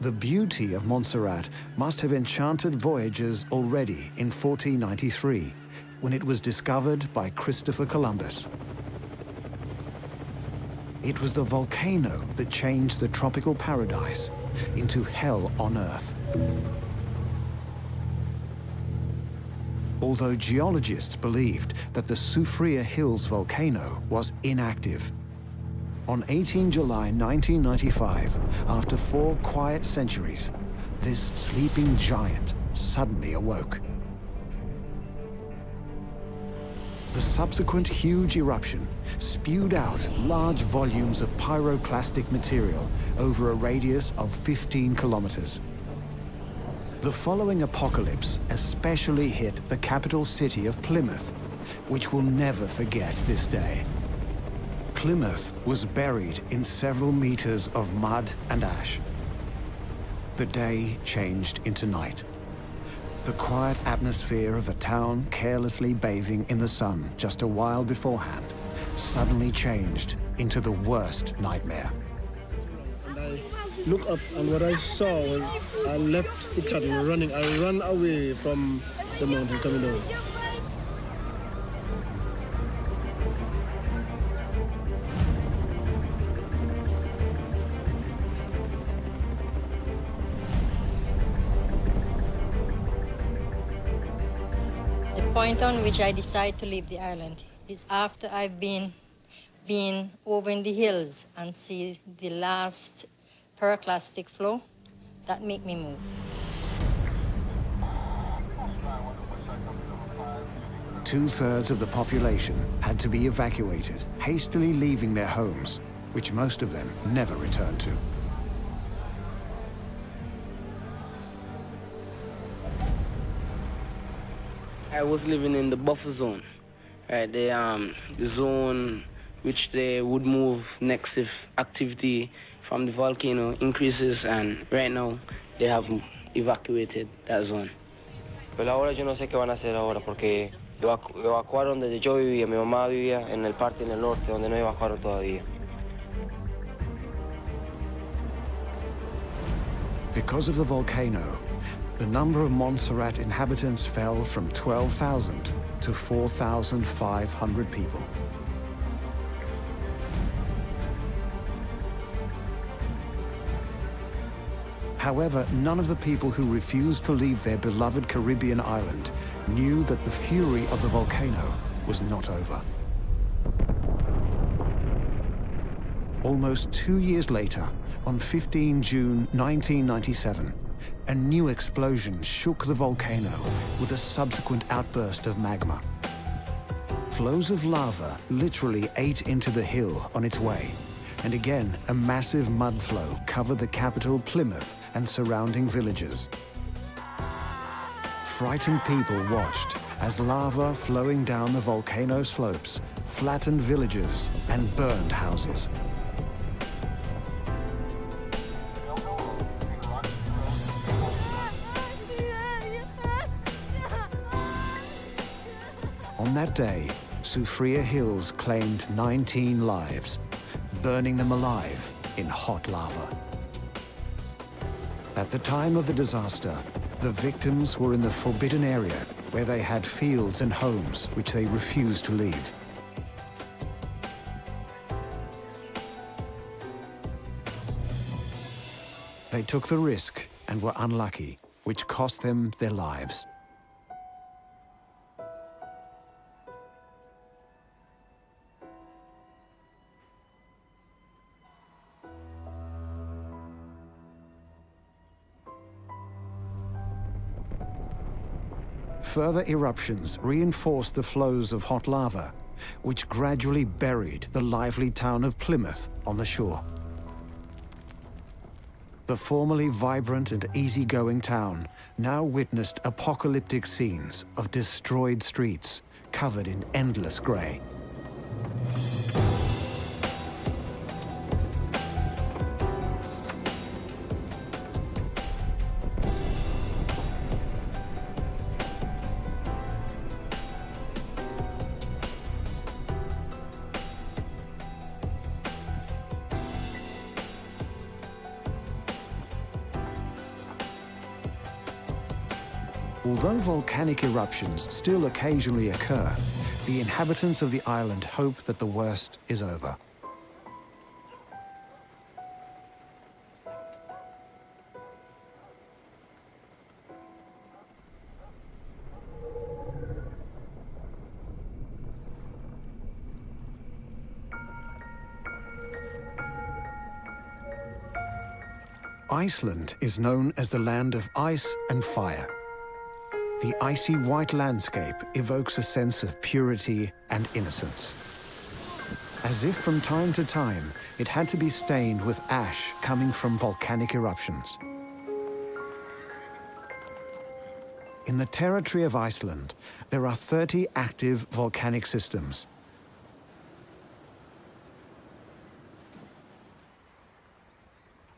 The beauty of Montserrat must have enchanted voyagers already in 1493, when it was discovered by Christopher Columbus. It was the volcano that changed the tropical paradise into hell on Earth. Although geologists believed that the Soufriere Hills volcano was inactive. On 18 July 1995, after 4 quiet centuries, this sleeping giant suddenly awoke. The subsequent huge eruption spewed out large volumes of pyroclastic material over a radius of 15 kilometers. The following apocalypse especially hit the capital city of Plymouth, which will never forget this day. Plymouth was buried in several meters of mud and ash. The day changed into night. The quiet atmosphere of a town carelessly bathing in the sun just a while beforehand suddenly changed into the worst nightmare. Look up, and what I saw when I left the cattle running, I ran away from the mountain coming down. The point on which I decide to leave the island is after I've been over in the hills and see the last pyroclastic flow that make me move. Two-thirds of the population had to be evacuated, hastily leaving their homes, which most of them never returned to. I was living in the buffer zone, right? The zone which they would move next if activity from the volcano increases, and right now they have evacuated that zone. Pero ahora yo no sé qué van a hacer ahora porque evacuaron donde yo vivía, mi mamá vivía en el parque en el norte donde no evacuaron todavía. Because of the volcano, the number of Montserrat inhabitants fell from 12,000 to 4,500 people. However, none of the people who refused to leave their beloved Caribbean island knew that the fury of the volcano was not over. Almost 2 years later, on 15 June 1997, a new explosion shook the volcano with a subsequent outburst of magma. Flows of lava literally ate into the hill on its way, and again, a massive mud flow covered the capital, Plymouth, and surrounding villages. Frightened people watched as lava flowing down the volcano slopes flattened villages and burned houses. On that day, Soufriere Hills claimed 19 lives, burning them alive in hot lava. At the time of the disaster, the victims were in the forbidden area where they had fields and homes which they refused to leave. They took the risk and were unlucky, which cost them their lives. Further eruptions reinforced the flows of hot lava, which gradually buried the lively town of Plymouth on the shore. The formerly vibrant and easygoing town now witnessed apocalyptic scenes of destroyed streets covered in endless grey. Although volcanic eruptions still occasionally occur, the inhabitants of the island hope that the worst is over. Iceland is known as the land of ice and fire. The icy white landscape evokes a sense of purity and innocence. As if from time to time, it had to be stained with ash coming from volcanic eruptions. In the territory of Iceland, there are 30 active volcanic systems.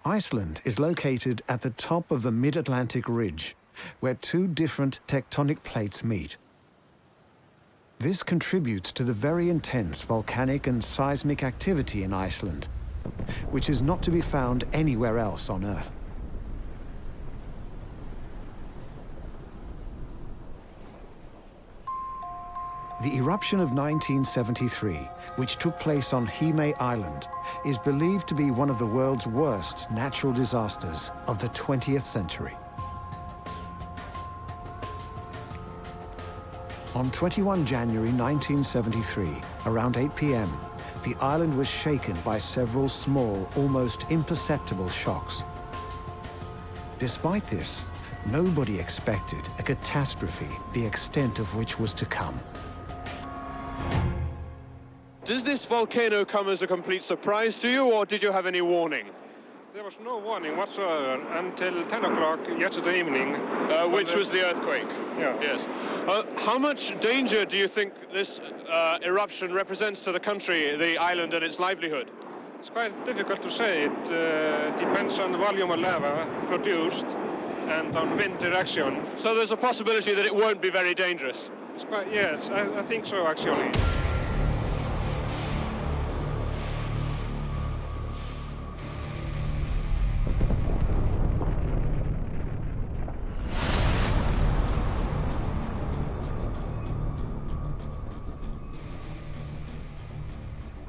Iceland is located at the top of the Mid-Atlantic Ridge, where two different tectonic plates meet. This contributes to the very intense volcanic and seismic activity in Iceland, which is not to be found anywhere else on Earth. The eruption of 1973, which took place on Hime Island, is believed to be one of the world's worst natural disasters of the 20th century. On 21 January 1973, around 8 p.m., the island was shaken by several small, almost imperceptible shocks. Despite this, nobody expected a catastrophe the extent of which was to come. Does this volcano come as a complete surprise to you, or did you have any warning? There was no warning whatsoever until 10 o'clock yesterday evening. Which was the earthquake? Yeah. Yes. How much danger do you think this eruption represents to the country, the island, and its livelihood? It's quite difficult to say. It depends on the volume of lava produced and on wind direction. So there's a possibility that it won't be very dangerous? It's quite, yes, I think so, actually.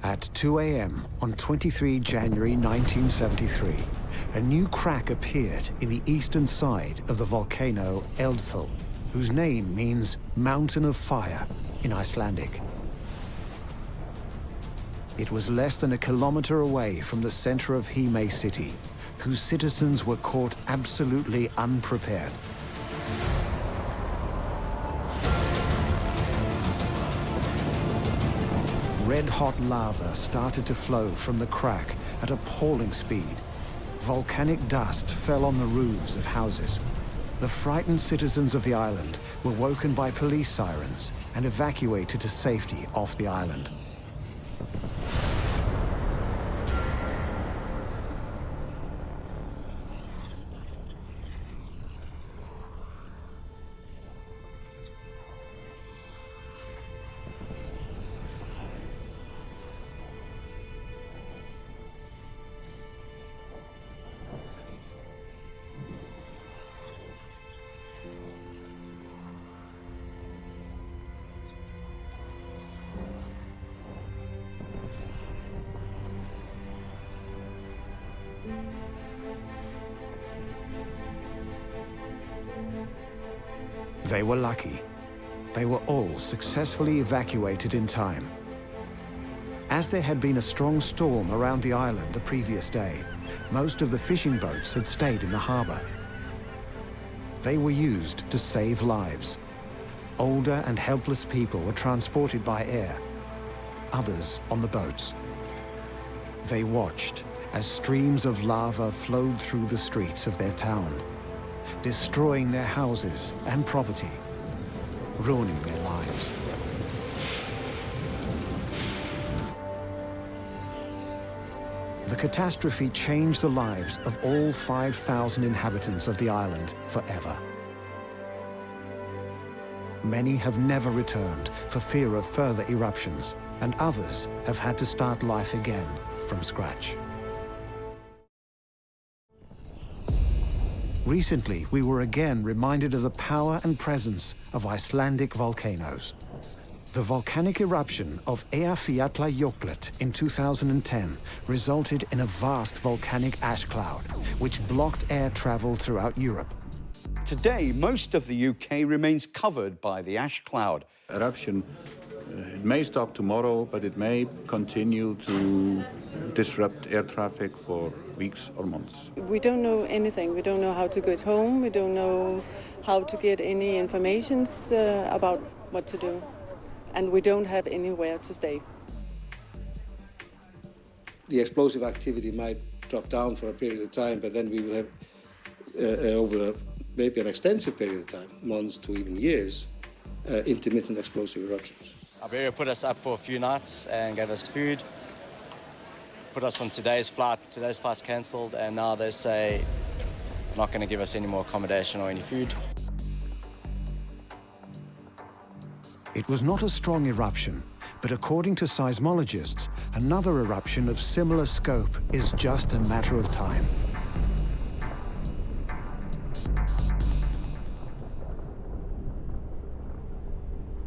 At 2 a.m. on 23 January 1973, a new crack appeared in the eastern side of the volcano Eldfell, whose name means Mountain of Fire in Icelandic. It was less than a kilometer away from the center of Hime city, whose citizens were caught absolutely unprepared. Red-hot lava started to flow from the crack at appalling speed. Volcanic dust fell on the roofs of houses. The frightened citizens of the island were woken by police sirens and evacuated to safety off the island. They were lucky. They were all successfully evacuated in time. As there had been a strong storm around the island the previous day, most of the fishing boats had stayed in the harbor. They were used to save lives. Older and helpless people were transported by air, others on the boats. They watched as streams of lava flowed through the streets of their town, destroying their houses and property, ruining their lives. The catastrophe changed the lives of all 5,000 inhabitants of the island forever. Many have never returned for fear of further eruptions, and others have had to start life again from scratch. Recently, we were again reminded of the power and presence of Icelandic volcanoes. The volcanic eruption of Eyjafjallajökull in 2010 resulted in a vast volcanic ash cloud, which blocked air travel throughout Europe. Today, most of the UK remains covered by the ash cloud. Eruption, it may stop tomorrow, but it may continue to disrupt air traffic for weeks or months. We don't know anything. We don't know how to get home. We don't know how to get any information about what to do. And we don't have anywhere to stay. The explosive activity might drop down for a period of time, but then we will have, over maybe an extensive period of time, months to even years, intermittent explosive eruptions. Iberia put us up for a few nights and gave us food, put us on today's flight. Today's flight's cancelled, and now they say they're not going to give us any more accommodation or any food. It was not a strong eruption, but according to seismologists, another eruption of similar scope is just a matter of time.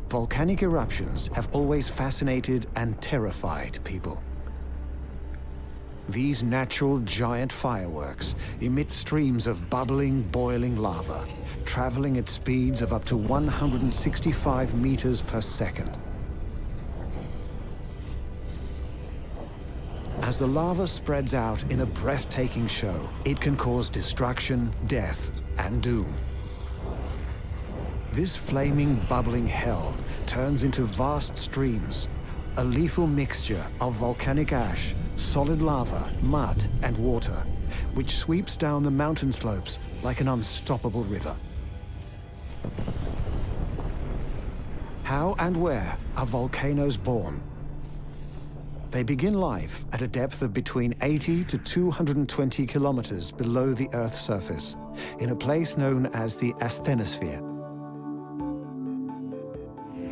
Volcanic eruptions have always fascinated and terrified people. These natural giant fireworks emit streams of bubbling, boiling lava, traveling at speeds of up to 165 meters per second. As the lava spreads out in a breathtaking show, it can cause destruction, death, and doom. This flaming, bubbling hell turns into vast streams, a lethal mixture of volcanic ash, solid lava, mud, and water, which sweeps down the mountain slopes like an unstoppable river. How and where are volcanoes born? They begin life at a depth of between 80 to 220 kilometers below the Earth's surface, in a place known as the asthenosphere.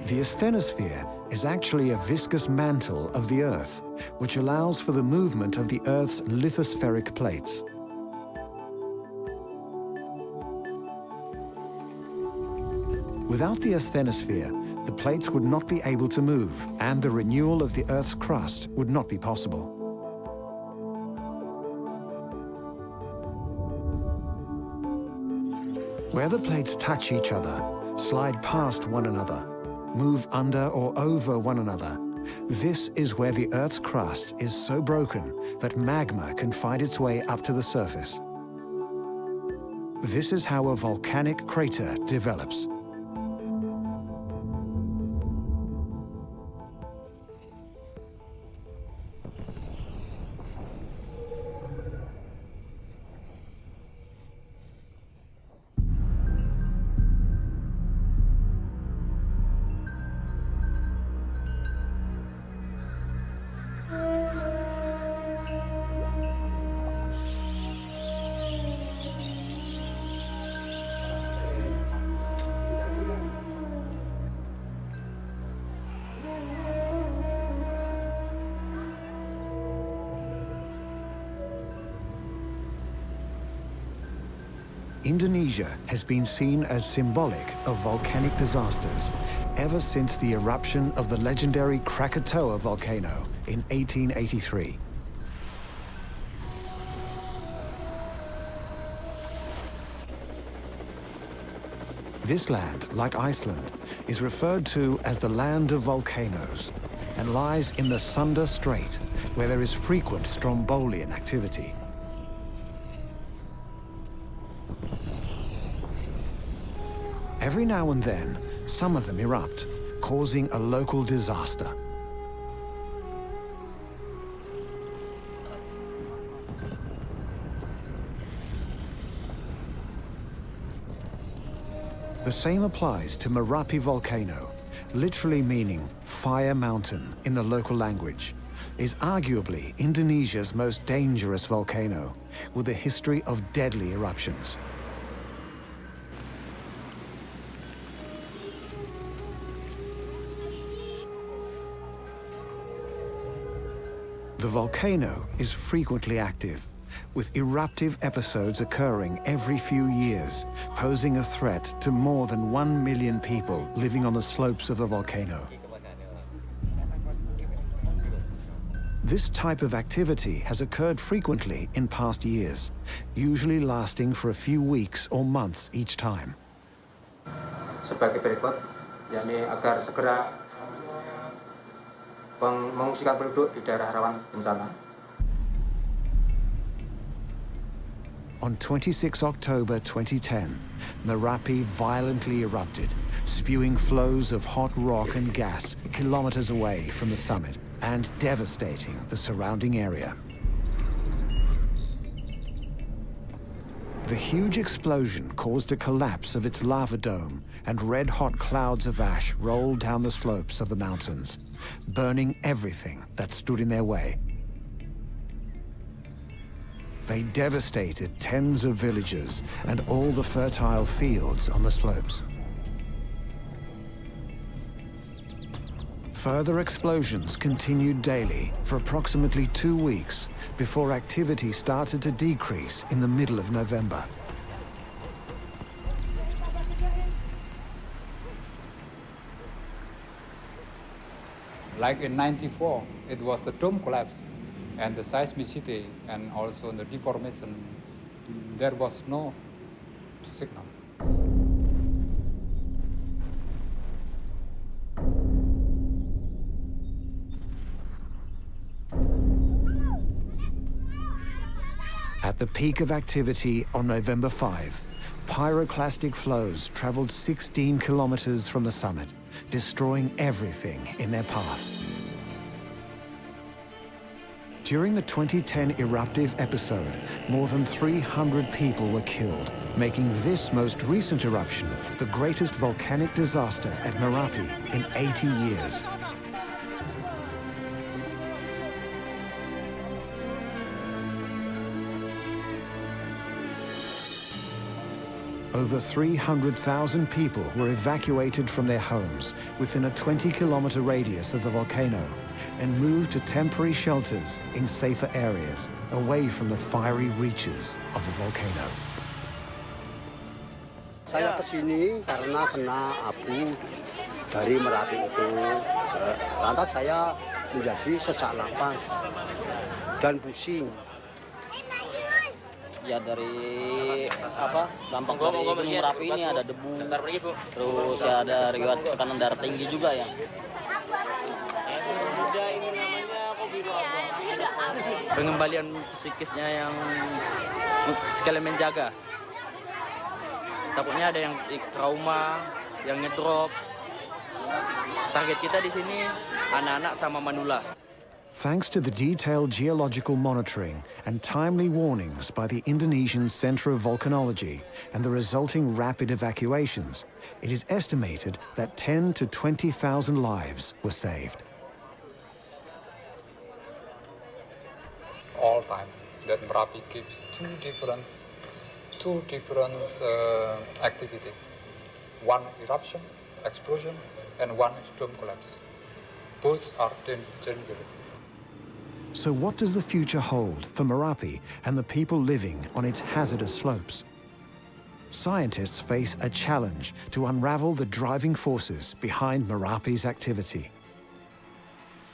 The asthenosphere is actually a viscous mantle of the Earth, which allows for the movement of the Earth's lithospheric plates. Without the asthenosphere, the plates would not be able to move, and the renewal of the Earth's crust would not be possible. Where the plates touch each other, slide past one another, move under or over one another, this is where the Earth's crust is so broken that magma can find its way up to the surface. This is how a volcanic crater develops. Indonesia has been seen as symbolic of volcanic disasters ever since the eruption of the legendary Krakatoa volcano in 1883. This land, like Iceland, is referred to as the land of volcanoes and lies in the Sunda Strait, where there is frequent strombolian activity. Every now and then, some of them erupt, causing a local disaster. The same applies to Merapi volcano, literally meaning fire mountain in the local language, is arguably Indonesia's most dangerous volcano, with a history of deadly eruptions. The volcano is frequently active, with eruptive episodes occurring every few years, posing a threat to more than 1 million people living on the slopes of the volcano. This type of activity has occurred frequently in past years, usually lasting for a few weeks or months each time. Sebagai berikut, yakni agar segera mengungsikan penduduk di daerah rawan bencana. On 26 October 2010, Merapi violently erupted, spewing flows of hot rock and gas kilometers away from the summit and devastating the surrounding area. The huge explosion caused a collapse of its lava dome, and red-hot clouds of ash rolled down the slopes of the mountains, burning everything that stood in their way. They devastated tens of villages and all the fertile fields on the slopes. Further explosions continued daily for approximately 2 weeks before activity started to decrease in the middle of November. Like in '94, it was a dome collapse, and the seismicity and also the deformation, there was no signal. At the peak of activity on November 5, pyroclastic flows traveled 16 kilometers from the summit, destroying everything in their path. During the 2010 eruptive episode, more than 300 people were killed, making this most recent eruption the greatest volcanic disaster at Merapi in 80 years. Over 300,000 people were evacuated from their homes within a 20-kilometer radius of the volcano and moved to temporary shelters in safer areas, away from the fiery reaches of the volcano. Saya kesini karena kena abu dari Merapi itu. Lantas saya menjadi sesak napas dan pusing. Ya dari apa dampak dari Gunung Merapi ini ada debu, terus ya ada riwayat tekanan darah tinggi juga ya. Pengembalian psikisnya yang sekali menjaga. Takutnya ada yang trauma, yang ngedrop. Target kita di sini anak-anak sama manula. Thanks to the detailed geological monitoring and timely warnings by the Indonesian Center of Volcanology and the resulting rapid evacuations, it is estimated that 10 to 20,000 lives were saved. All time that Merapi keeps two different activity. One eruption, explosion, and one storm collapse. Both are dangerous. So what does the future hold for Merapi and the people living on its hazardous slopes? scientists face a challenge to unravel the driving forces behind Merapi's activity.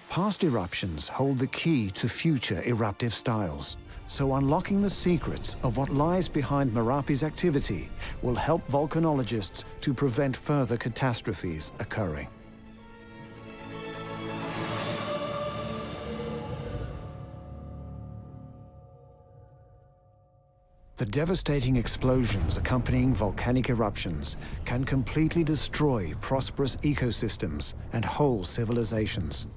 Past eruptions hold the key to future eruptive styles, so unlocking the secrets of what lies behind Merapi's activity will help volcanologists to prevent further catastrophes occurring. The devastating explosions accompanying volcanic eruptions can completely destroy prosperous ecosystems and whole civilizations.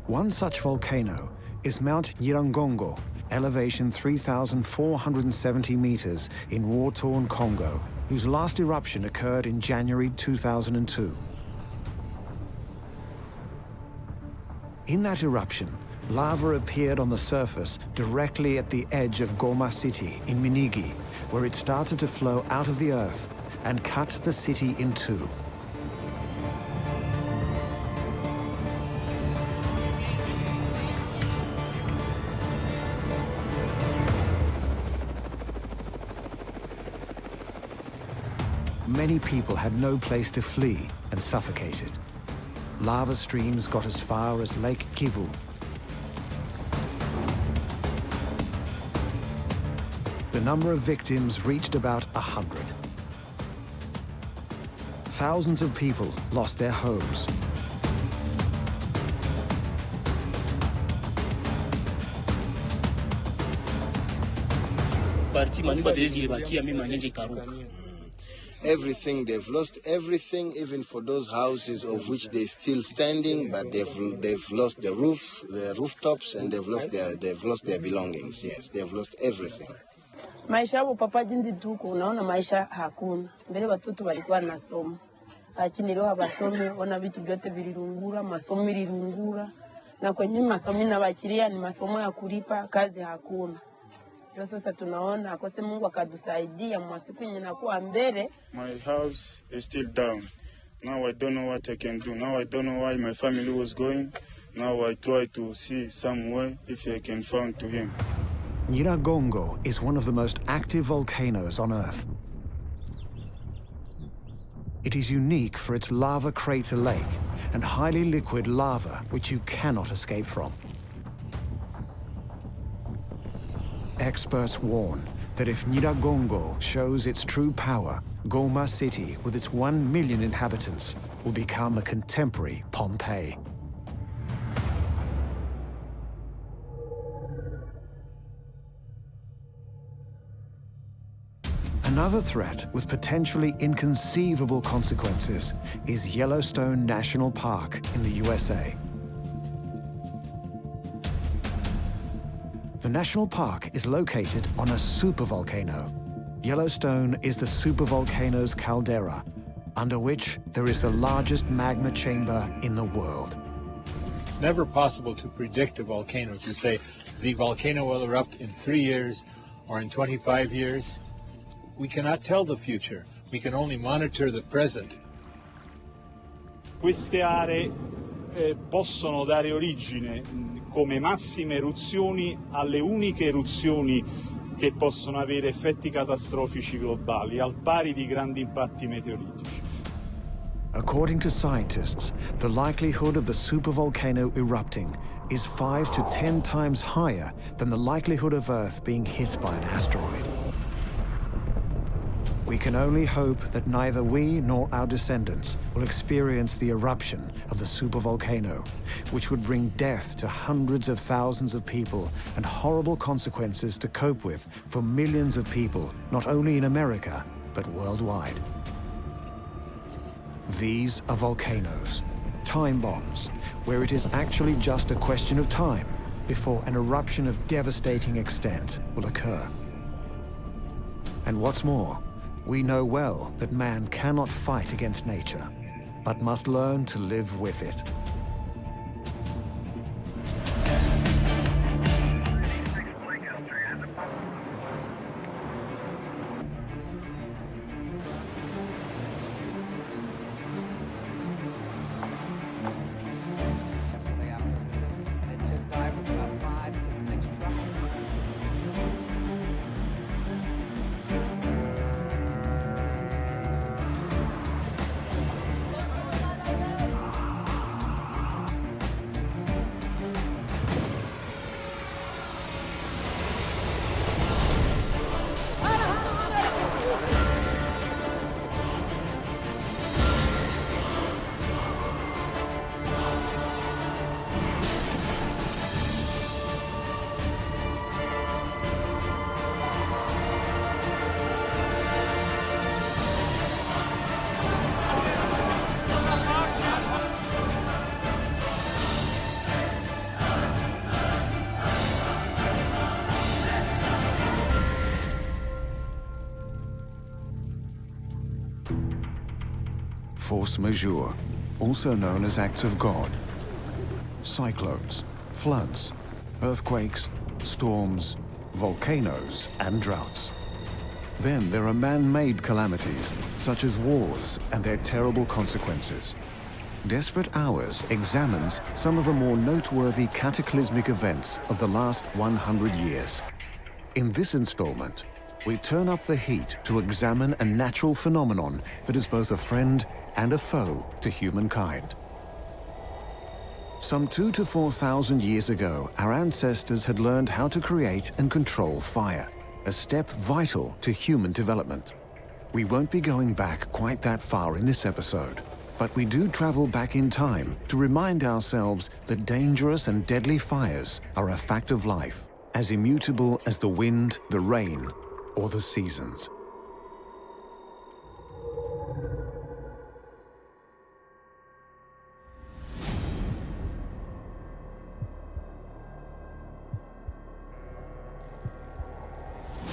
One such volcano is Mount Nyiragongo, elevation 3,470 meters in war-torn Congo, whose last eruption occurred in January 2002. In that eruption, lava appeared on the surface directly at the edge of Goma city in Minigi, where it started to flow out of the earth and cut the city in two. Many people had no place to flee and suffocated. Lava streams got as far as Lake Kivu. The number of victims reached about 100. Thousands of people lost their homes. Everything, they've lost everything, even for those houses of which they're still standing, but they've lost the roof, the rooftops, and they've lost their belongings. Yes, they've lost everything. Maisha yao papa jinsi tuko unaona maisha hakuna. Mbele watoto walikuwa nasoma. Lakini leo hawasomi, wana vitu vyote vilirungura, masomo ilirungura. Na kwenye masomo inawachilia ni masomo ya kulipa, kazi hakuna. Ndio sasa tunaona akose Mungu akatusaidia mwasiku yenye nakuwa mbele. My house is still down. Now I don't know what I can do. Now I don't know why my family was going. Now I try to see some way if I can find to him. Nyiragongo is one of the most active volcanoes on Earth. It is unique for its lava crater lake and highly liquid lava which you cannot escape from. Experts warn that if Nyiragongo shows its true power, Goma city, with its 1 million inhabitants, will become a contemporary Pompeii. Another threat with potentially inconceivable consequences is Yellowstone National Park in the USA. The national park is located on a supervolcano. Yellowstone is the supervolcano's caldera, under which there is the largest magma chamber in the world. It's never possible to predict a volcano, to say the volcano will erupt in 3 years or in 25 years. We cannot tell the future. We can only monitor the present. Queste aree possono dare origine come massime eruzioni alle uniche eruzioni che possono avere effetti catastrofici globali, al pari di grandi impatti meteoritici. According to scientists, the likelihood of the supervolcano erupting is 5 to 10 times higher than the likelihood of Earth being hit by an asteroid. We can only hope that neither we nor our descendants will experience the eruption of the supervolcano, which would bring death to hundreds of thousands of people and horrible consequences to cope with for millions of people, not only in America, but worldwide. These are volcanoes, time bombs, where it is actually just a question of time before an eruption of devastating extent will occur. And what's more, we know well that man cannot fight against nature, but must learn to live with it. force majeure, also known as acts of God. Cyclones, floods, earthquakes, storms, volcanoes, and droughts. Then there are man-made calamities, such as wars and their terrible consequences. Desperate Hours examines some of the more noteworthy cataclysmic events of the last 100 years. In this installment, we turn up the heat to examine a natural phenomenon that is both a friend and a foe to humankind. Some 2,000 to 4,000 years ago, our ancestors had learned how to create and control fire, a step vital to human development. We won't be going back quite that far in this episode, but we do travel back in time to remind ourselves that dangerous and deadly fires are a fact of life, as immutable as the wind, the rain, or the seasons.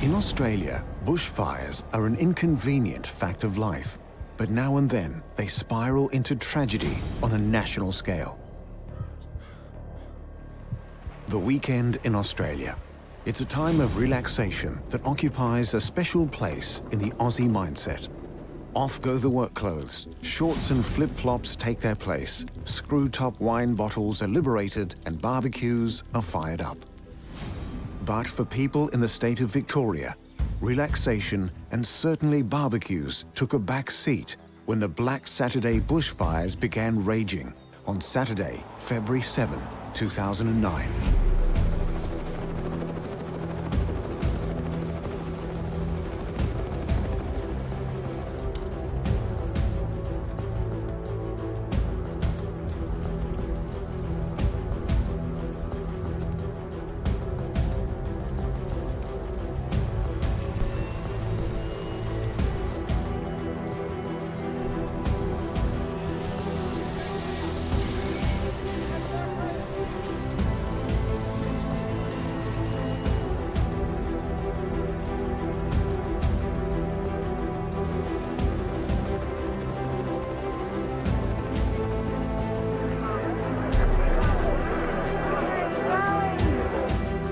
In Australia, bushfires are an inconvenient fact of life, but now and then they spiral into tragedy on a national scale. The weekend in Australia. It's a time of relaxation that occupies a special place in the Aussie mindset. Off go the work clothes, shorts and flip-flops take their place, screw-top wine bottles are liberated and barbecues are fired up. But for people in the state of Victoria, relaxation and certainly barbecues took a back seat when the Black Saturday bushfires began raging on Saturday, February 7, 2009.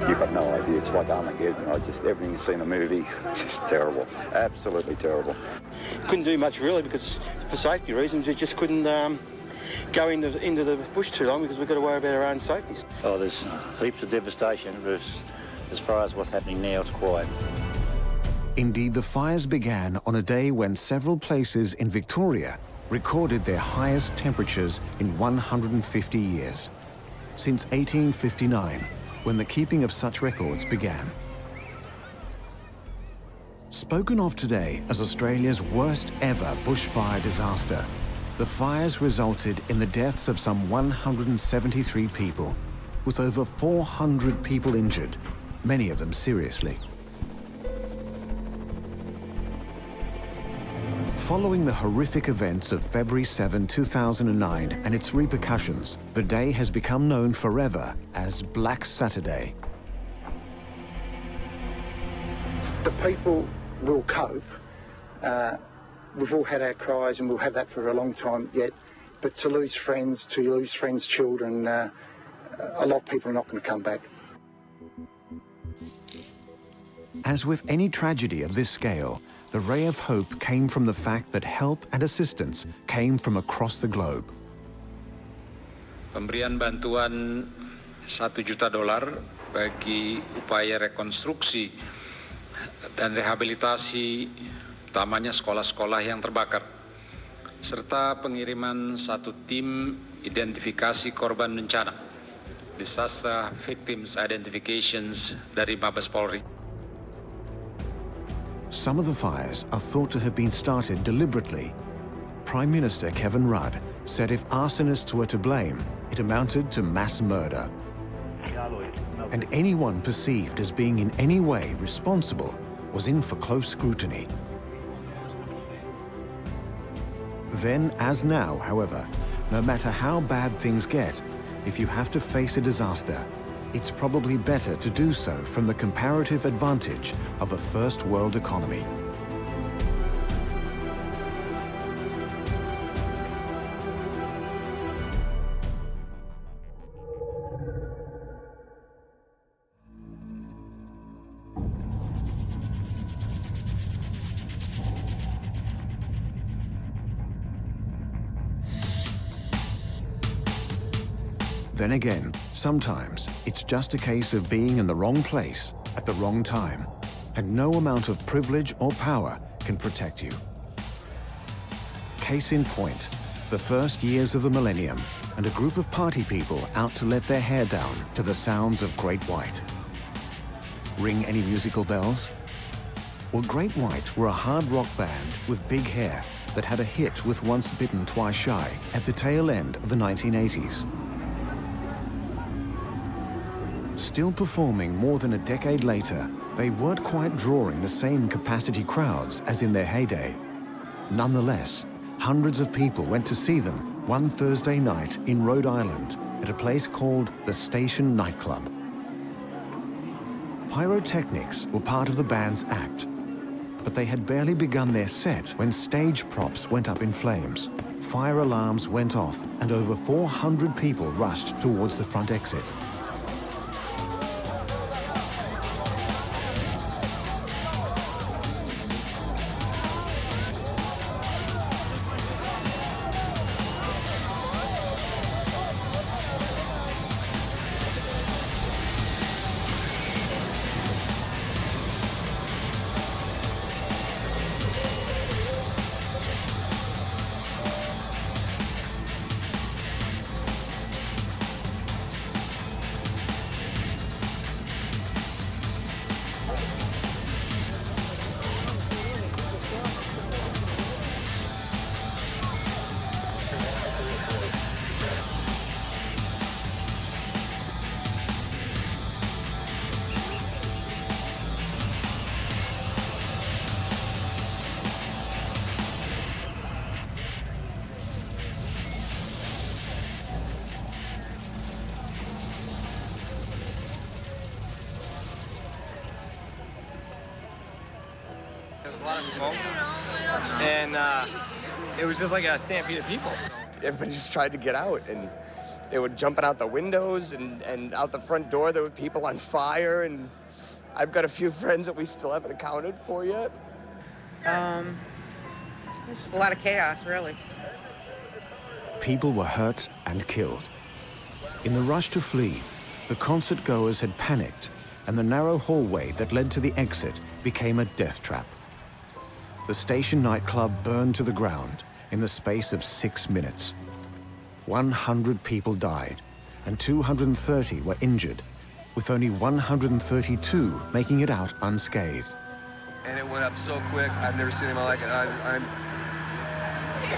You've got no idea. It's like Armageddon. Everything you see in a movie, it's just terrible. Absolutely terrible. Couldn't do much really because for safety reasons we just couldn't go into the bush too long because we've got to worry about our own safety. Oh, there's heaps of devastation, but as far as what's happening now, it's quiet. Indeed, the fires began on a day when several places in Victoria recorded their highest temperatures in 150 years. Since 1859, when the keeping of such records began. Spoken of today as Australia's worst ever bushfire disaster, the fires resulted in the deaths of some 173 people, with over 400 people injured, many of them seriously. Following the horrific events of February 7, 2009 and its repercussions, the day has become known forever as Black Saturday. The people will cope. We've all had our cries and we'll have that for a long time yet, but to lose friends, children, a lot of people are not going to come back. As with any tragedy of this scale, the ray of hope came from the fact that help and assistance came from across the globe. Pemberian bantuan $1 juta bagi upaya rekonstruksi dan rehabilitasi utamanya sekolah-sekolah yang terbakar, serta pengiriman 1 tim identifikasi korban bencana, disaster victims identifications dari Mabes Polri. Some of the fires are thought to have been started deliberately. Prime Minister Kevin Rudd said if arsonists were to blame, it amounted to mass murder. And anyone perceived as being in any way responsible was in for close scrutiny. Then, as now, however, no matter how bad things get, if you have to face a disaster, it's probably better to do so from the comparative advantage of a first-world economy. Then again, sometimes it's just a case of being in the wrong place at the wrong time, and no amount of privilege or power can protect you. Case in point, the first years of the millennium, and a group of party people out to let their hair down to the sounds of Great White. Ring any musical bells? Well, Great White were a hard rock band with big hair that had a hit with Once Bitten, Twice Shy at the tail end of the 1980s. Still performing more than a decade later, they weren't quite drawing the same capacity crowds as in their heyday. Nonetheless, hundreds of people went to see them one Thursday night in Rhode Island at a place called the Station nightclub. Pyrotechnics were part of the band's act, but they had barely begun their set when stage props went up in flames, fire alarms went off, and over 400 people rushed towards the front exit. A lot of smoke, and it was just like a stampede of people. So everybody just tried to get out, and they were jumping out the windows and out the front door. There were people on fire, and I've got a few friends that we still haven't accounted for yet. It's just a lot of chaos, really. People were hurt and killed. In the rush to flee, the concert goers had panicked, and the narrow hallway that led to the exit became a death trap. The Station nightclub burned to the ground in the space of 6 minutes. 100 people died, and 230 were injured, with only 132 making it out unscathed. And it went up so quick. I've never seen anything like it. I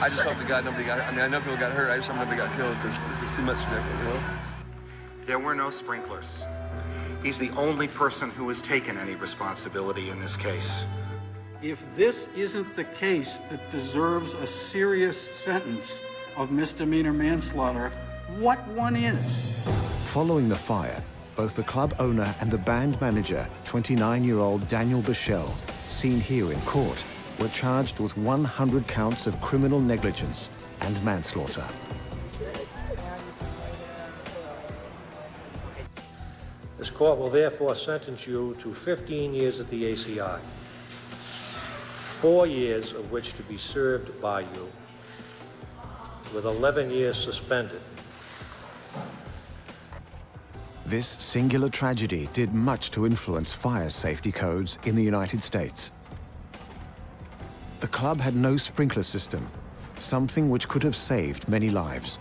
just hope to God nobody got hurt. I mean, I know people got hurt. I just hope nobody got killed, because this is too much, you know? There were no sprinklers. He's the only person who has taken any responsibility in this case. If this isn't the case that deserves a serious sentence of misdemeanor manslaughter, what one is? Following the fire, both the club owner and the band manager, 29-year-old Daniel Bichelle, seen here in court, were charged with 100 counts of criminal negligence and manslaughter. This court will therefore sentence you to 15 years at the ACI, 4 years of which to be served by you, with 11 years suspended. This singular tragedy did much to influence fire safety codes in the United States. The club had no sprinkler system, something which could have saved many lives.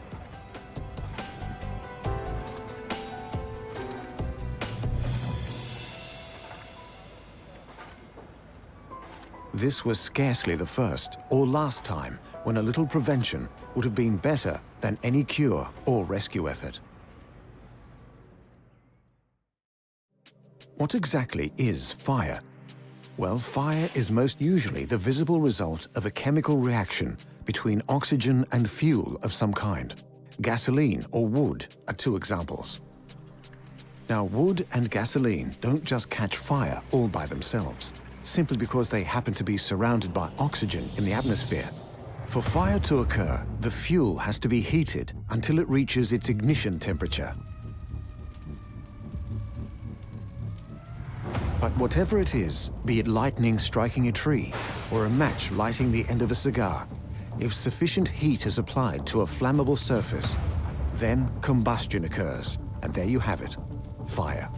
This was scarcely the first or last time when a little prevention would have been better than any cure or rescue effort. What exactly is fire? Well, fire is most usually the visible result of a chemical reaction between oxygen and fuel of some kind. Gasoline or wood are two examples. Now, wood and gasoline don't just catch fire all by themselves, simply because they happen to be surrounded by oxygen in the atmosphere. For fire to occur, the fuel has to be heated until it reaches its ignition temperature. But whatever it is, be it lightning striking a tree or a match lighting the end of a cigar, if sufficient heat is applied to a flammable surface, Then combustion occurs, and there you have it, fire.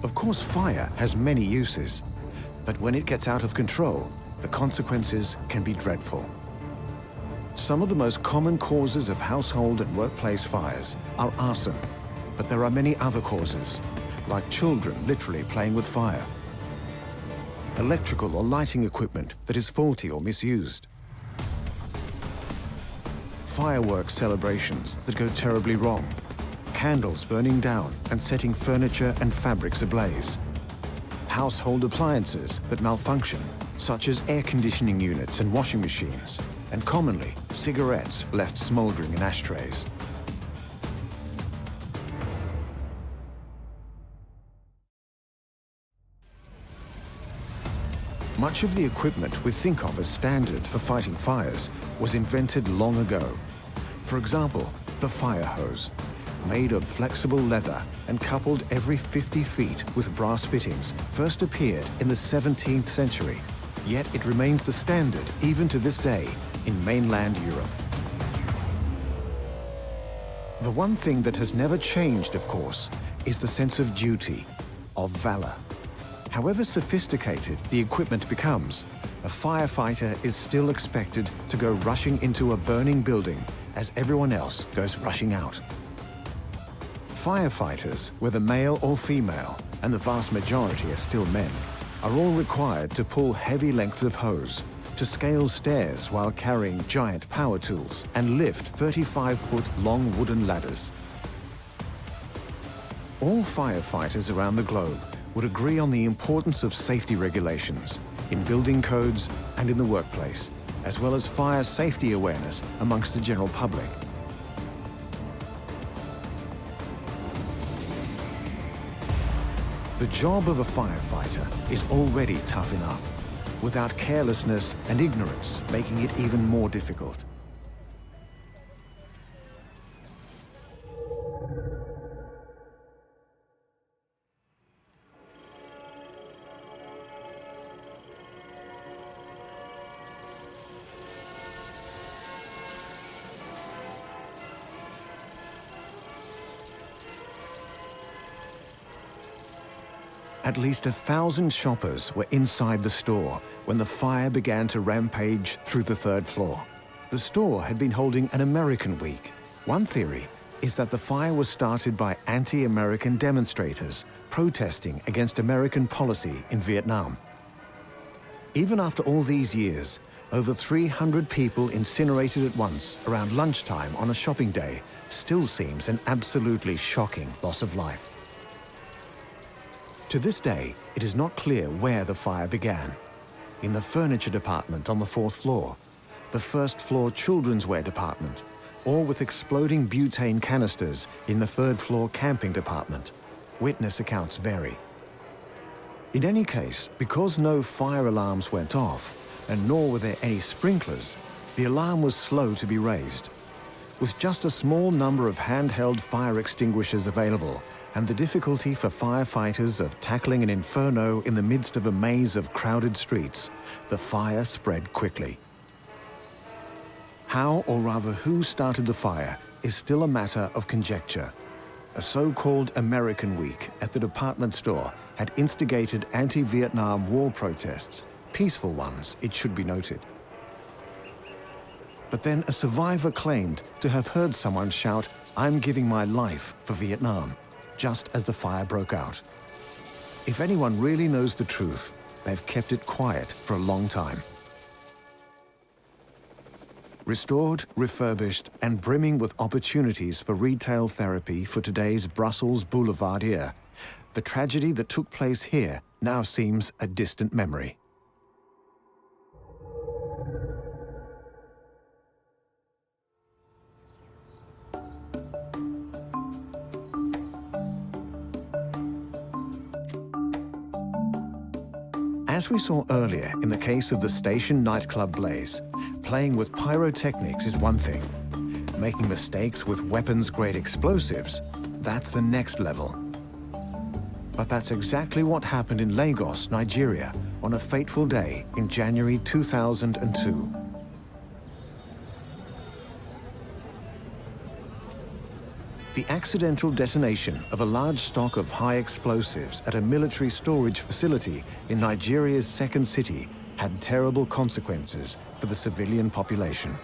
Of course, fire has many uses, but when it gets out of control, the consequences can be dreadful. Some of the most common causes of household and workplace fires are arson, but there are many other causes, like children literally playing with fire, electrical or lighting equipment that is faulty or misused, fireworks celebrations that go terribly wrong, candles burning down and setting furniture and fabrics ablaze, household appliances that malfunction, such as air conditioning units and washing machines, and commonly, cigarettes left smoldering in ashtrays. Much of the equipment we think of as standard for fighting fires was invented long ago. For example, the fire hose, made of flexible leather and coupled every 50 feet with brass fittings, first appeared in the 17th century. Yet it remains the standard even to this day in mainland Europe. The one thing that has never changed, of course, is the sense of duty, of valor. However sophisticated the equipment becomes, a firefighter is still expected to go rushing into a burning building as everyone else goes rushing out. Firefighters, whether male or female, and the vast majority are still men, are all required to pull heavy lengths of hose, to scale stairs while carrying giant power tools, and lift 35-foot long wooden ladders. All firefighters around the globe would agree on the importance of safety regulations in building codes and in the workplace, as well as fire safety awareness amongst the general public. The job of a firefighter is already tough enough, without carelessness and ignorance making it even more difficult. At least 1,000 shoppers were inside the store when the fire began to rampage through the third floor. The store had been holding an American Week. One theory is that the fire was started by anti-American demonstrators protesting against American policy in Vietnam. Even after all these years, over 300 people incinerated at once around lunchtime on a shopping day still seems an absolutely shocking loss of life. To this day, it is not clear where the fire began. In the furniture department on the 4th floor, the first floor children's wear department, or with exploding butane canisters in the 3rd floor camping department. Witness accounts vary. In any case, because no fire alarms went off, and nor were there any sprinklers, the alarm was slow to be raised. With just a small number of handheld fire extinguishers available, and the difficulty for firefighters of tackling an inferno in the midst of a maze of crowded streets, the fire spread quickly. How, or rather who, started the fire is still a matter of conjecture. A so-called American Week at the department store had instigated anti-Vietnam War protests, peaceful ones, it should be noted. But then a survivor claimed to have heard someone shout, "I'm giving my life for Vietnam," just as the fire broke out. If anyone really knows the truth, they've kept it quiet for a long time. Restored, refurbished, and brimming with opportunities for retail therapy for today's Brussels Boulevardier, the tragedy that took place here now seems a distant memory. As we saw earlier in the case of the station nightclub blaze, playing with pyrotechnics is one thing. Making mistakes with weapons-grade explosives, that's the next level. But that's exactly what happened in Lagos, Nigeria, on a fateful day in January 2002. The accidental detonation of a large stock of high explosives at a military storage facility in Nigeria's second city had terrible consequences for the civilian population.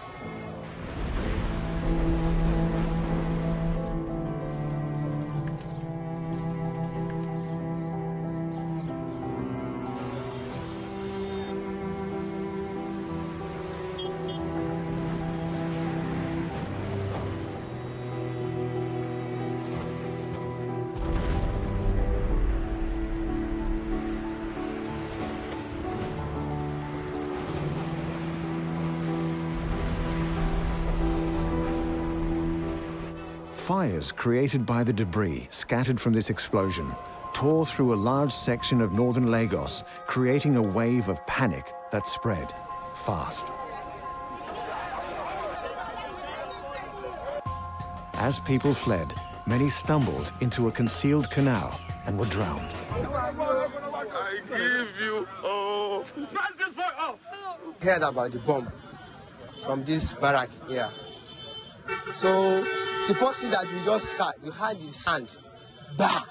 Fires created by the debris scattered from this explosion tore through a large section of northern Lagos, creating a wave of panic that spread fast. As people fled, many stumbled into a concealed canal and were drowned. I give you all. Heard about the bomb from this barrack here. So the first thing that we just saw, you had the sand. Bah!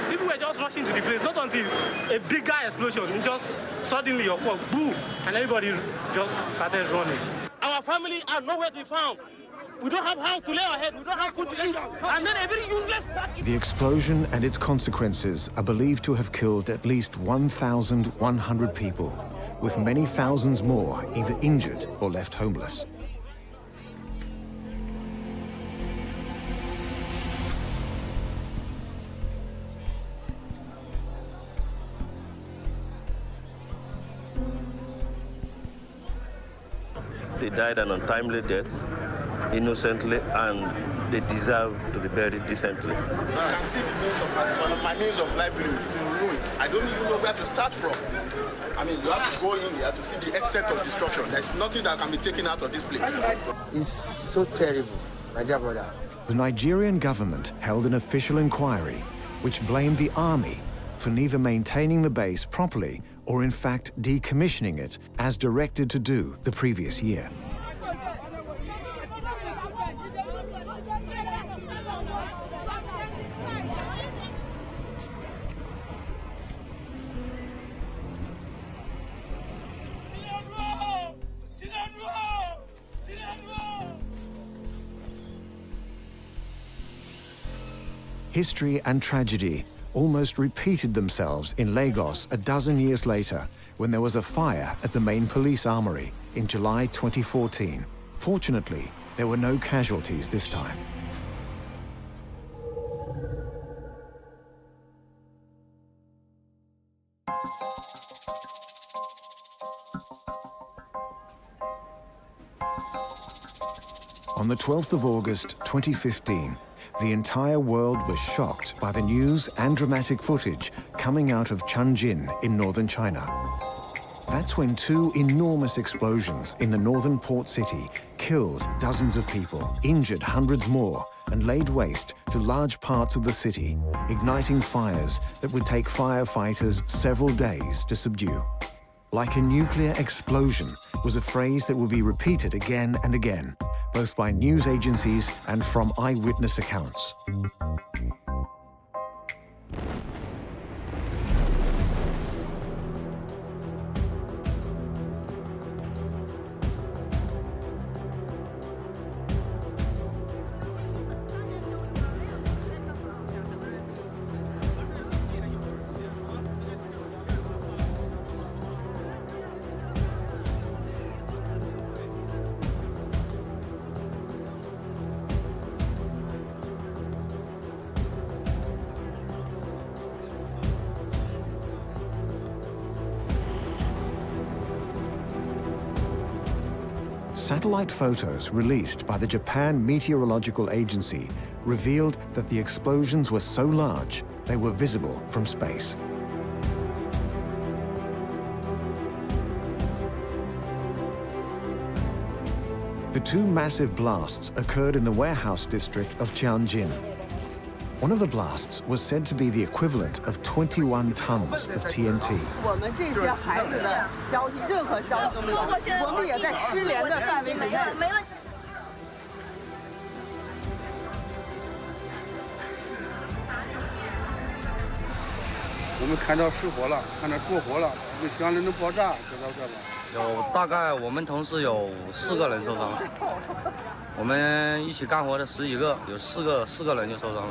People were just rushing to the place, not until a bigger explosion, and just suddenly your fog, boom, and everybody just started running. Our family are nowhere to be found. We don't have house to lay our head, we don't have food to eat, and then a very useless package. The explosion and its consequences are believed to have killed at least 1,100 people, with many thousands more either injured or left homeless. They died an untimely death, innocently, and they deserve to be buried decently. I can see the means of my means of livelihood is in ruins. I don't even know where to start from. I mean, you have to go in here to see the extent of destruction. There's nothing that can be taken out of this place. It's so terrible, my dear brother. The Nigerian government held an official inquiry which blamed the army for neither maintaining the base properly or in fact decommissioning it as directed to do the previous year. History and tragedy almost repeated themselves in Lagos a dozen years later when there was a fire at the main police armory in July 2014. Fortunately, there were no casualties this time. On the 12th of August 2015, the entire world was shocked by the news and dramatic footage coming out of Tianjin in northern China. That's when two enormous explosions in the northern port city killed dozens of people, injured hundreds more, and laid waste to large parts of the city, igniting fires that would take firefighters several days to subdue. Like a nuclear explosion was a phrase that would be repeated again and again, both by news agencies and from eyewitness accounts. Satellite photos released by the Japan Meteorological Agency revealed that the explosions were so large they were visible from space. The two massive blasts occurred in the warehouse district of Tianjin. One of the blasts was said to be the equivalent of 21 tons of TNT. 们看到失火了，看到着火了，没想着能爆炸，知道这吧？有大概我们同事有4个人受伤了，我们一起干活的10几个，有4个人就受伤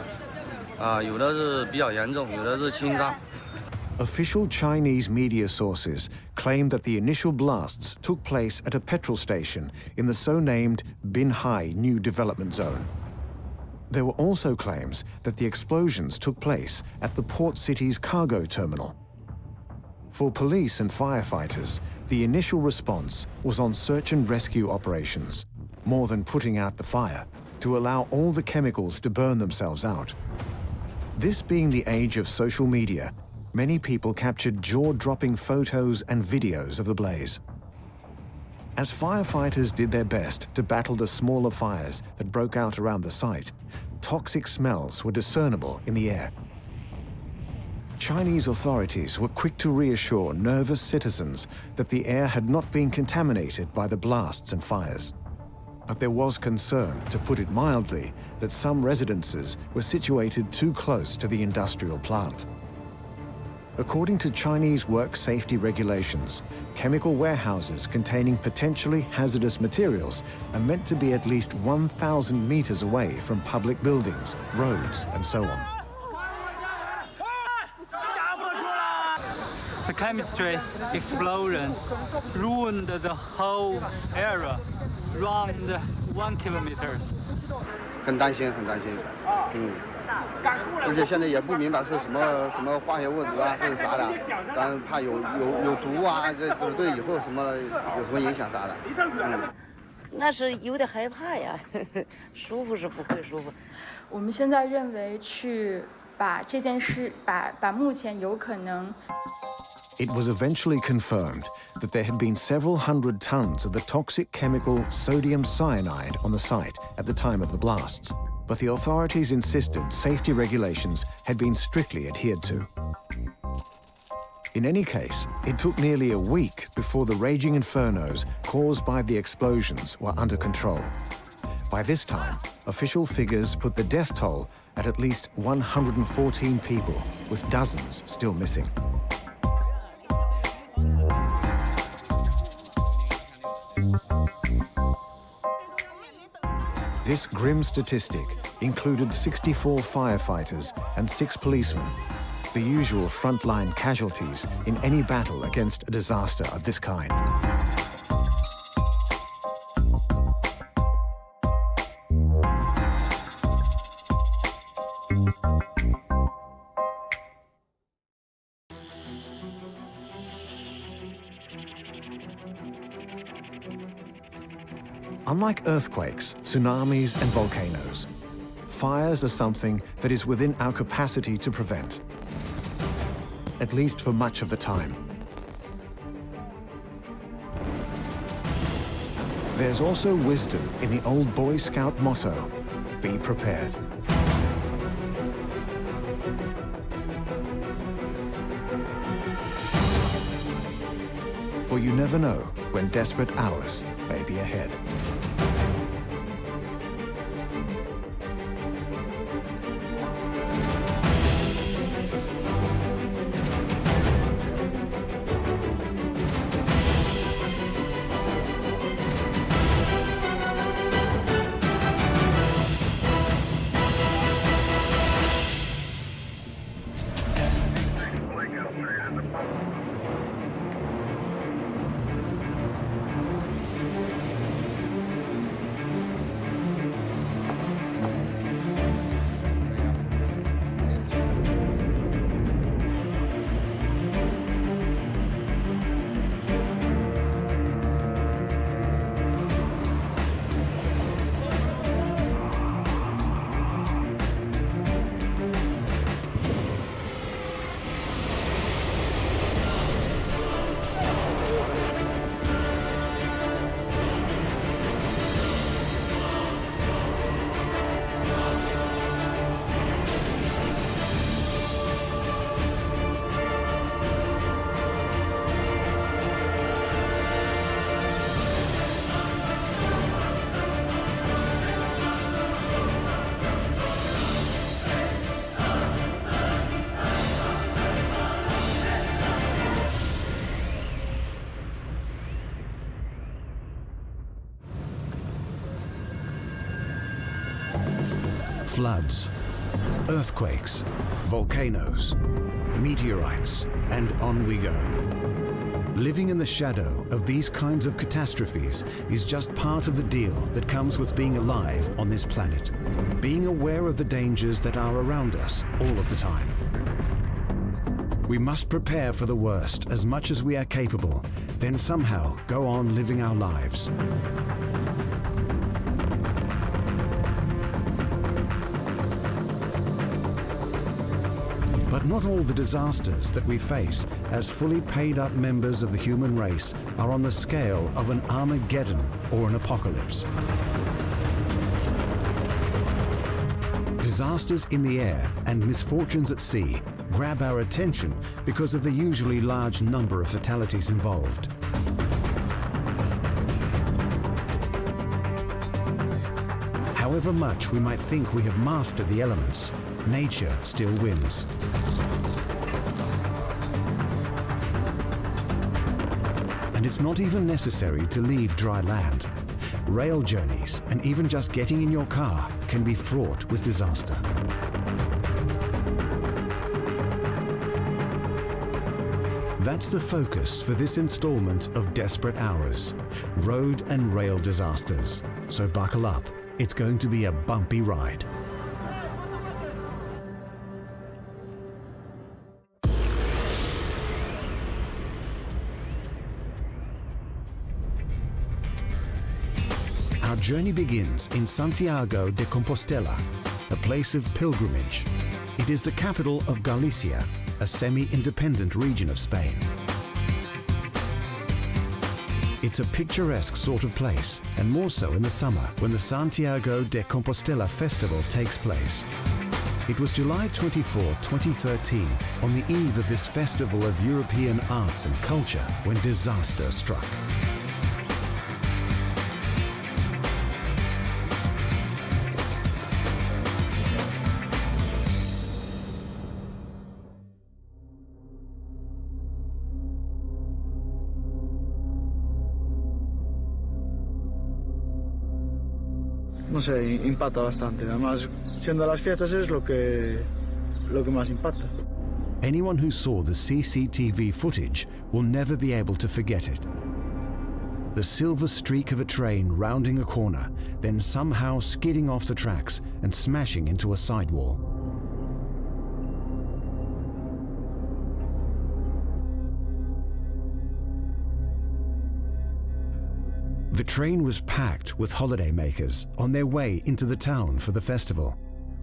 了，有的是比较严重，有的是轻伤。Official Chinese media sources claim that the initial blasts took place at a petrol station in the so-named Binhai New Development Zone. There were also claims that the explosions took place at the port city's cargo terminal. For police and firefighters, the initial response was on search and rescue operations, more than putting out the fire, to allow all the chemicals to burn themselves out. This being the age of social media, many people captured jaw-dropping photos and videos of the blaze. As firefighters did their best to battle the smaller fires that broke out around the site, toxic smells were discernible in the air. Chinese authorities were quick to reassure nervous citizens that the air had not been contaminated by the blasts and fires. But there was concern, to put it mildly, that some residences were situated too close to the industrial plant. According to Chinese work safety regulations, chemical warehouses containing potentially hazardous materials are meant to be at least 1,000 meters away from public buildings, roads, and so on. The chemistry explosion ruined the whole area around 1 kilometer. 很担心，而且现在也不明白是什么化学物质啊，或者啥的，咱怕有毒啊，这对以后有什么影响啥的。那是有点害怕呀，舒服是不会舒服。我们现在认为去把这件事，把目前有可能。It was eventually confirmed that there had been several hundred tons of the toxic chemical sodium cyanide on the site at the time of the blasts, but the authorities insisted safety regulations had been strictly adhered to. In any case, it took nearly a week before the raging infernos caused by the explosions were under control. By this time, official figures put the death toll at least 114 people, with dozens still missing. This grim statistic included 64 firefighters and 6 policemen, the usual frontline casualties in any battle against a disaster of this kind. Unlike earthquakes, tsunamis, and volcanoes, fires are something that is within our capacity to prevent, at least for much of the time. There's also wisdom in the old Boy Scout motto, be prepared. For you never know when desperate hours may be ahead. floods, earthquakes, volcanoes, meteorites, and on we go. Living in the shadow of these kinds of catastrophes is just part of the deal that comes with being alive on this planet. Being aware of the dangers that are around us all of the time. We must prepare for the worst as much as we are capable, then somehow go on living our lives. But not all the disasters that we face as fully paid up members of the human race are on the scale of an Armageddon or an apocalypse. Disasters in the air and misfortunes at sea grab our attention because of the usually large number of fatalities involved. However much we might think we have mastered the elements, nature still wins. And it's not even necessary to leave dry land. Rail journeys and even just getting in your car can be fraught with disaster. That's the focus for this installment of Desperate Hours, road and rail disasters. So buckle up, it's going to be a bumpy ride. Our journey begins in Santiago de Compostela, a place of pilgrimage. It is the capital of Galicia, a semi-independent region of Spain. It's a picturesque sort of place, and more so in the summer when the Santiago de Compostela festival takes place. It was July 24, 2013, on the eve of this festival of European arts and culture, when disaster struck. No sé, impacta bastante. Además, siendo las fiestas es lo que más impacta. Anyone who saw the CCTV footage will never be able to forget it. The silver streak of a train rounding a corner, then somehow skidding off the tracks and smashing into a sidewall. The train was packed with holidaymakers on their way into the town for the festival,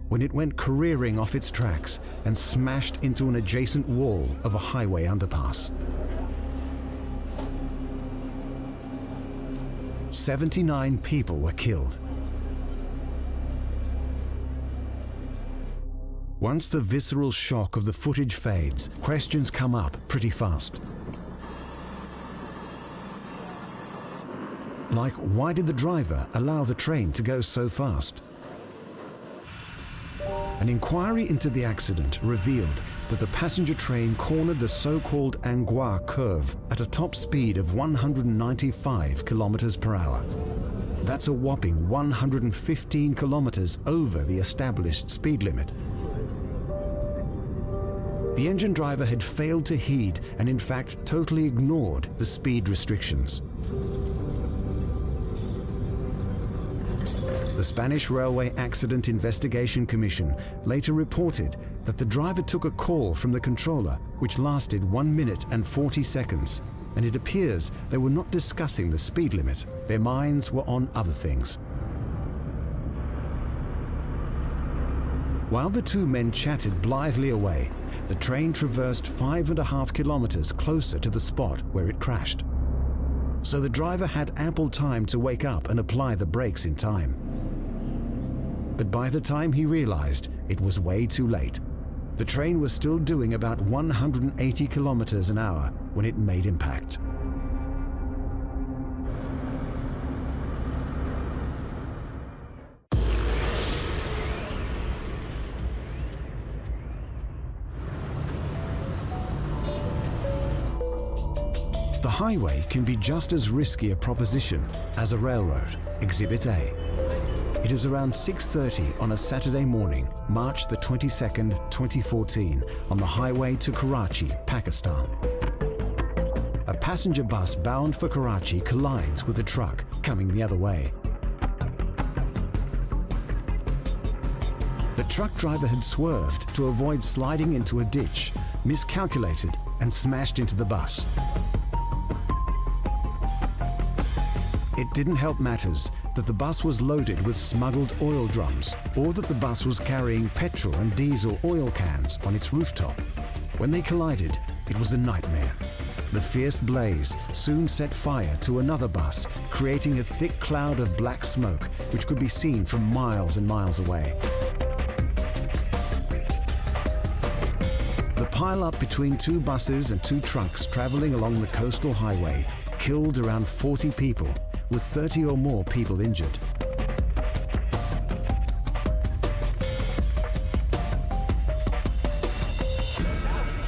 when it went careering off its tracks and smashed into an adjacent wall of a highway underpass. 79 people were killed. Once the visceral shock of the footage fades, questions come up pretty fast. Like, why did the driver allow the train to go so fast? An inquiry into the accident revealed that the passenger train cornered the so-called Angua curve at a top speed of 195 kilometers per hour. That's a whopping 115 kilometers over the established speed limit. The engine driver had failed to heed and in fact totally ignored the speed restrictions. The Spanish Railway Accident Investigation Commission later reported that the driver took a call from the controller which lasted 1 minute and 40 seconds, and it appears they were not discussing the speed limit. Their minds were on other things. While the two men chatted blithely away, the train traversed 5.5 kilometers closer to the spot where it crashed. So the driver had ample time to wake up and apply the brakes in time. But by the time he realized, it was way too late. The train was still doing about 180 kilometers an hour when it made impact. The highway can be just as risky a proposition as a railroad, Exhibit A. It is around 6:30 on a Saturday morning, March the 22nd, 2014, on the highway to Karachi, Pakistan. A passenger bus bound for Karachi collides with a truck coming the other way. The truck driver had swerved to avoid sliding into a ditch, miscalculated and smashed into the bus. It didn't help matters that the bus was loaded with smuggled oil drums, or that the bus was carrying petrol and diesel oil cans on its rooftop. When they collided, it was a nightmare. The fierce blaze soon set fire to another bus, creating a thick cloud of black smoke which could be seen from miles and miles away. The pile-up between two buses and two trucks traveling along the coastal highway killed around 40 people, with 30 or more people injured.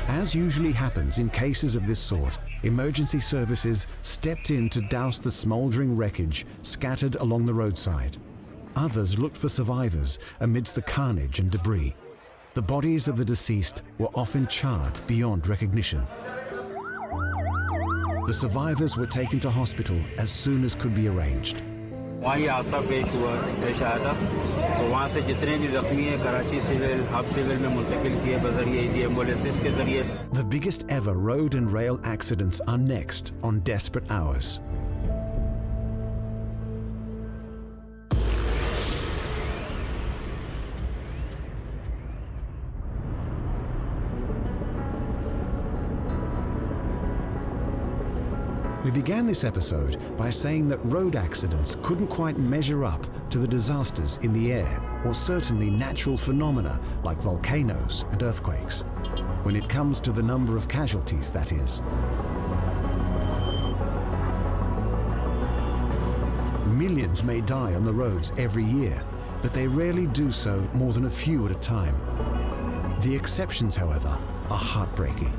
As usually happens in cases of this sort, emergency services stepped in to douse the smouldering wreckage scattered along the roadside. Others looked for survivors amidst the carnage and debris. The bodies of the deceased were often charred beyond recognition. The survivors were taken to hospital as soon as could be arranged. The biggest ever road and rail accidents are next on Desperate Hours. We began this episode by saying that road accidents couldn't quite measure up to the disasters in the air, or certainly natural phenomena like volcanoes and earthquakes. When it comes to the number of casualties, that is. Millions may die on the roads every year, but they rarely do so more than a few at a time. The exceptions, however, are heartbreaking.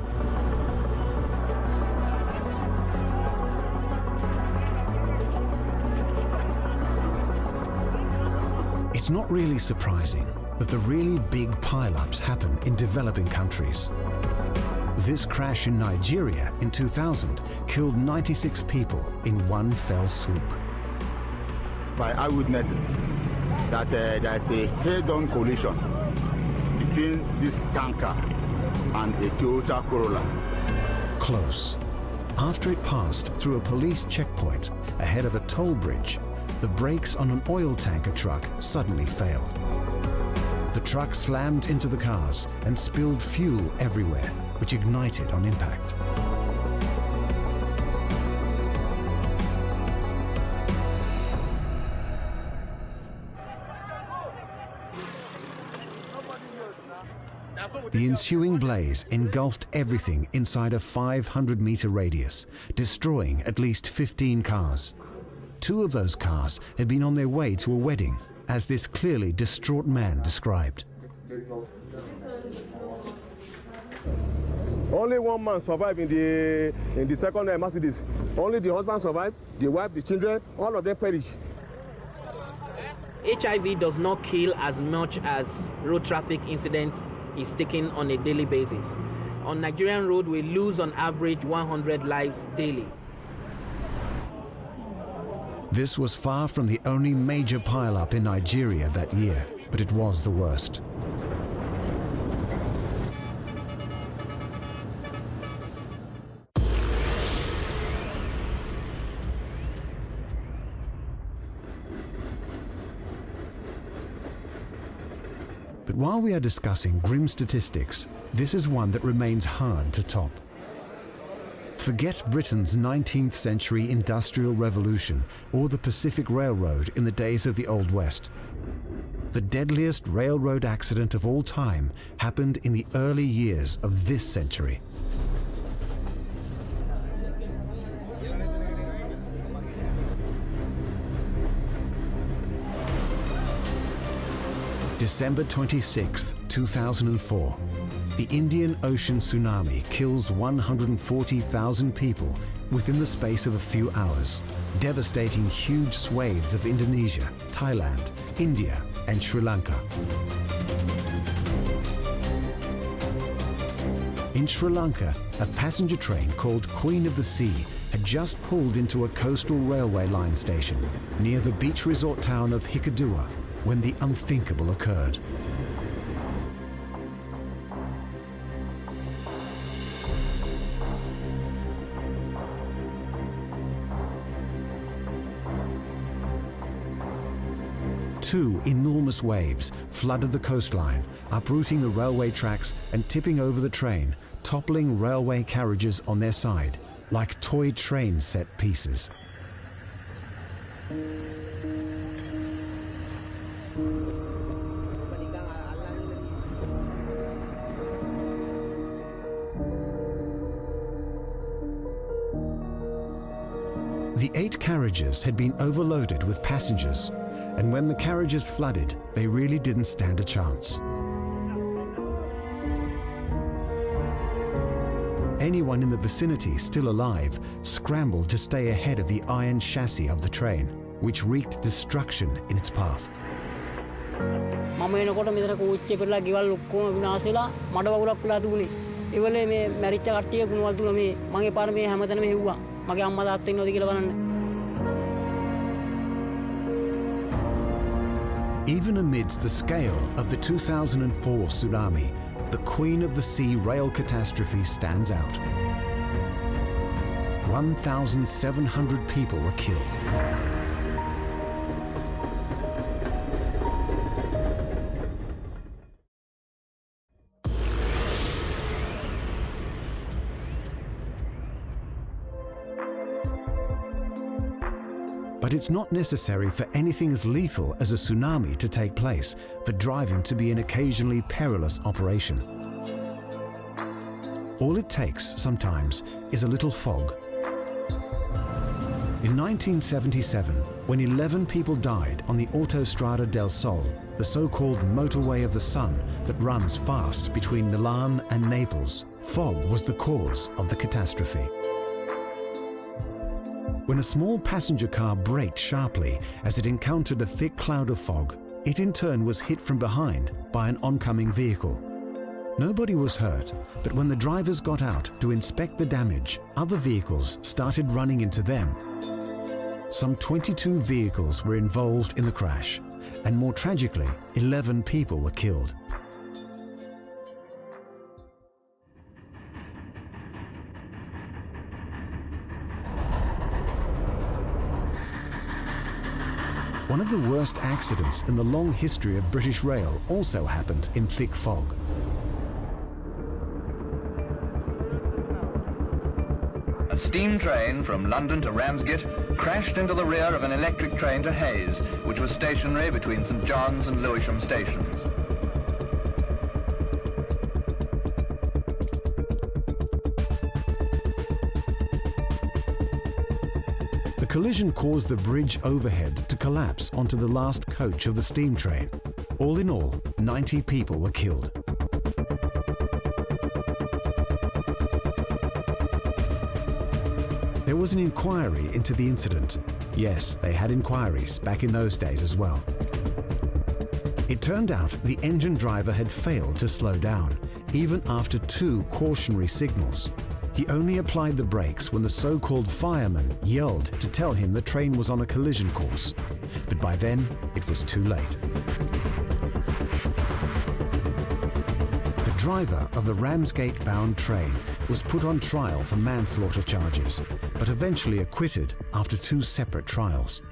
It's not really surprising that the really big pileups happen in developing countries. This crash in Nigeria in 2000 killed 96 people in one fell swoop. By eyewitnesses, that there's a head-on collision between this tanker and a Toyota Corolla. Close. After it passed through a police checkpoint ahead of a toll bridge, the brakes on an oil tanker truck suddenly failed. The truck slammed into the cars and spilled fuel everywhere, which ignited on impact. The ensuing blaze engulfed everything inside a 500-meter radius, destroying at least 15 cars. 2 of those cars had been on their way to a wedding, as this clearly distraught man described. Only one man survived in the second Mercedes. Only the husband survived, the wife, the children, all of them perished. HIV does not kill as much as road traffic incidents is taken on a daily basis. On Nigerian road, we lose on average 100 lives daily. This was far from the only major pileup in Nigeria that year, but it was the worst. But while we are discussing grim statistics, this is one that remains hard to top. Forget Britain's 19th century Industrial Revolution or the Pacific Railroad in the days of the Old West. The deadliest railroad accident of all time happened in the early years of this century. December 26, 2004. The Indian Ocean tsunami kills 140,000 people within the space of a few hours, devastating huge swathes of Indonesia, Thailand, India and Sri Lanka. In Sri Lanka, a passenger train called Queen of the Sea had just pulled into a coastal railway line station near the beach resort town of Hikkaduwa when the unthinkable occurred. Two enormous waves flooded the coastline, uprooting the railway tracks and tipping over the train, toppling railway carriages on their side, like toy train set pieces. The 8 carriages had been overloaded with passengers, and when the carriages flooded, they really didn't stand a chance. Anyone in the vicinity still alive scrambled to stay ahead of the iron chassis of the train, which wreaked destruction in its path. Even amidst the scale of the 2004 tsunami, the Queen of the Sea rail catastrophe stands out. 1,700 people were killed. But it's not necessary for anything as lethal as a tsunami to take place for driving to be an occasionally perilous operation. All it takes, sometimes, is a little fog. In 1977, when 11 people died on the Autostrada del Sol, the so-called motorway of the sun that runs fast between Milan and Naples, fog was the cause of the catastrophe. When a small passenger car braked sharply as it encountered a thick cloud of fog, it in turn was hit from behind by an oncoming vehicle. Nobody was hurt, but when the drivers got out to inspect the damage, other vehicles started running into them. Some 22 vehicles were involved in the crash, and more tragically, 11 people were killed. One of the worst accidents in the long history of British rail also happened in thick fog. A steam train from London to Ramsgate crashed into the rear of an electric train to Hayes, which was stationary between St John's and Lewisham stations. The collision caused the bridge overhead to collapse onto the last coach of the steam train. All in all, 90 people were killed. There was an inquiry into the incident. Yes, they had inquiries back in those days as well. It turned out the engine driver had failed to slow down, even after 2 cautionary signals. He only applied the brakes when the so-called fireman yelled to tell him the train was on a collision course. But by then, it was too late. The driver of the Ramsgate-bound train was put on trial for manslaughter charges, but eventually acquitted after 2 separate trials.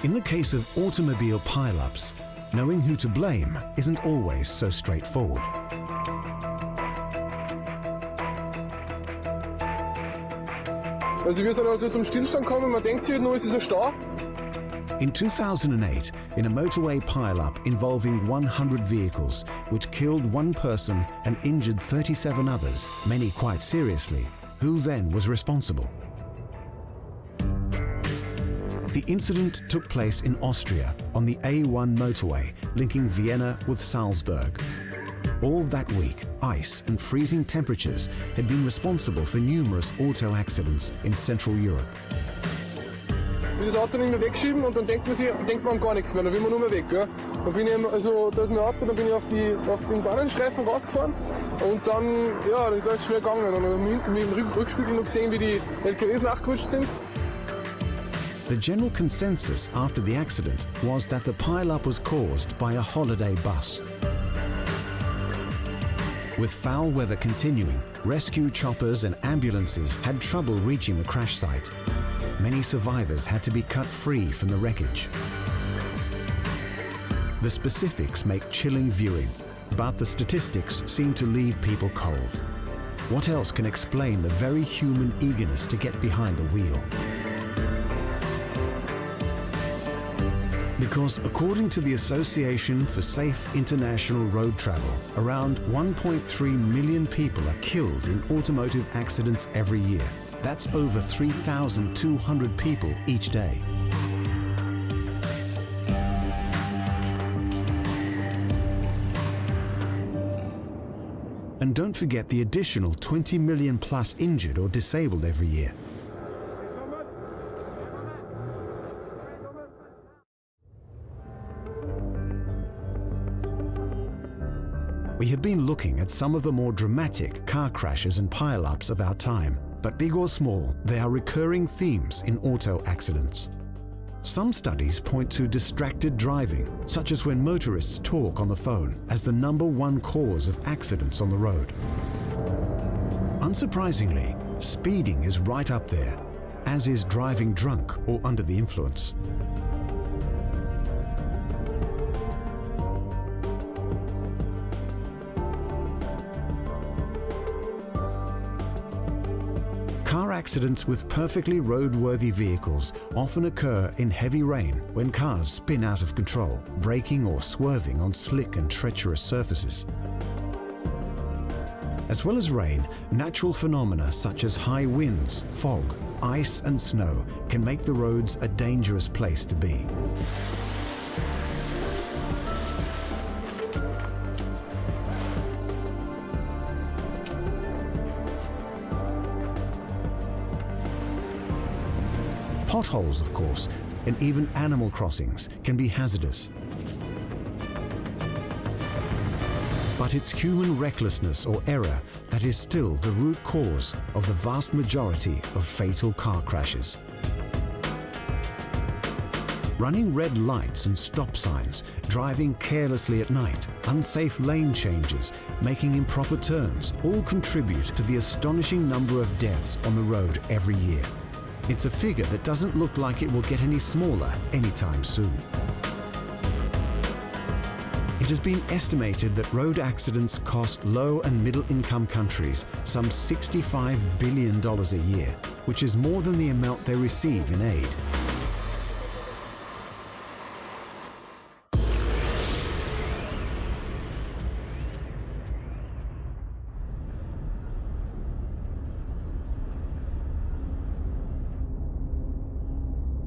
In the case of automobile pile-ups, knowing who to blame isn't always so straightforward. Also wir sind also zum Stillstand gekommen, man denkt sich nur, es ist ein Stau. In 2008, in a motorway pile-up involving 100 vehicles, which killed 1 person and injured 37 others, many quite seriously, who then was responsible? The incident took place in Austria on the A1 motorway linking Vienna with Salzburg. All that week, ice and freezing temperatures had been responsible for numerous auto accidents in Central Europe. Ich will das Auto nicht mehr wegschieben und dann denkt man an gar nichts mehr, dann will man nur mehr weg. Gell? Dann bin ich, also da ist mein Auto, dann bin ich auf den Bahnenstreifen rausgefahren und dann, ja, dann ist alles schwer gegangen. Und dann habe ich im Rückspiegel noch gesehen, wie die LKWs nachgerutscht sind. The general consensus after the accident was that the pile-up was caused by a holiday bus. With foul weather continuing, rescue choppers and ambulances had trouble reaching the crash site. Many survivors had to be cut free from the wreckage. The specifics make chilling viewing, but the statistics seem to leave people cold. What else can explain the very human eagerness to get behind the wheel? Because according to the Association for Safe International Road Travel, around 1.3 million people are killed in automotive accidents every year. That's over 3,200 people each day. And don't forget the additional 20 million plus injured or disabled every year. We have been looking at some of the more dramatic car crashes and pile-ups of our time. But big or small, they are recurring themes in auto accidents. Some studies point to distracted driving, such as when motorists talk on the phone, as the #1 cause of accidents on the road. Unsurprisingly, speeding is right up there, as is driving drunk or under the influence. Car accidents with perfectly roadworthy vehicles often occur in heavy rain when cars spin out of control, braking or swerving on slick and treacherous surfaces. As well as rain, natural phenomena such as high winds, fog, ice and snow can make the roads a dangerous place to be. Potholes, of course, and even animal crossings can be hazardous. But it's human recklessness or error that is still the root cause of the vast majority of fatal car crashes. Running red lights and stop signs, driving carelessly at night, unsafe lane changes, making improper turns, all contribute to the astonishing number of deaths on the road every year. It's a figure that doesn't look like it will get any smaller anytime soon. It has been estimated that road accidents cost low and middle-income countries some $65 billion a year, which is more than the amount they receive in aid.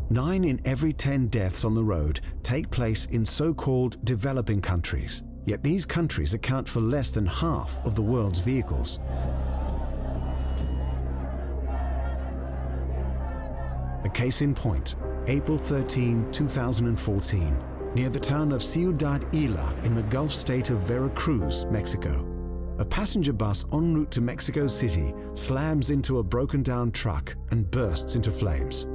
Nine in every 10 deaths on the road take place in so-called developing countries, yet these countries account for less than half of the world's vehicles. A case in point, April 13, 2014, near the town of Ciudad Ila in the Gulf state of Veracruz, Mexico. A passenger bus en route to Mexico City slams into a broken-down truck and bursts into flames.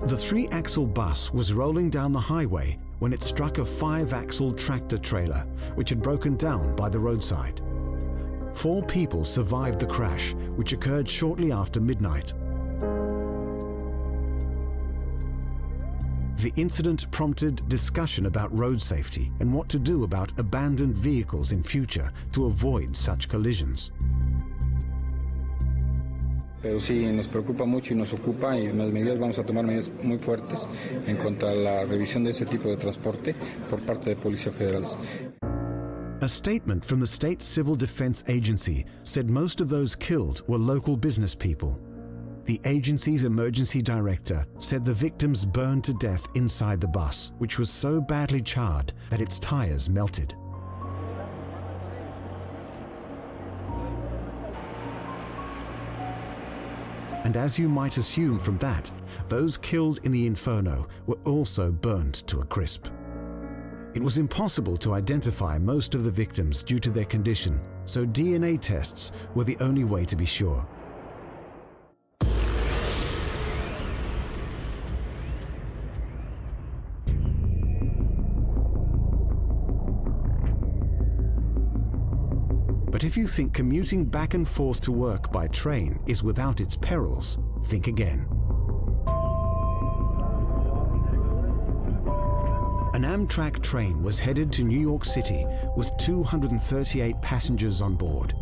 The 3-axle bus was rolling down the highway when it struck a 5-axle tractor trailer, which had broken down by the roadside. 4 people survived the crash, which occurred shortly after midnight. The incident prompted discussion about road safety and what to do about abandoned vehicles in future to avoid such collisions. Pero sí, nos preocupa mucho y nos ocupa, y las medidas vamos a tomar medidas muy fuertes en cuanto a la revisión de ese tipo de transporte por parte de policías federales. A statement from the state civil defense agency said most of those killed were local business people. The agency's emergency director said the victims burned to death inside the bus, which was so badly charred that its tires melted. And as you might assume from that, those killed in the inferno were also burned to a crisp. It was impossible to identify most of the victims due to their condition, so DNA tests were the only way to be sure. But if you think commuting back and forth to work by train is without its perils, think again. An Amtrak train was headed to New York City with 238 passengers on board.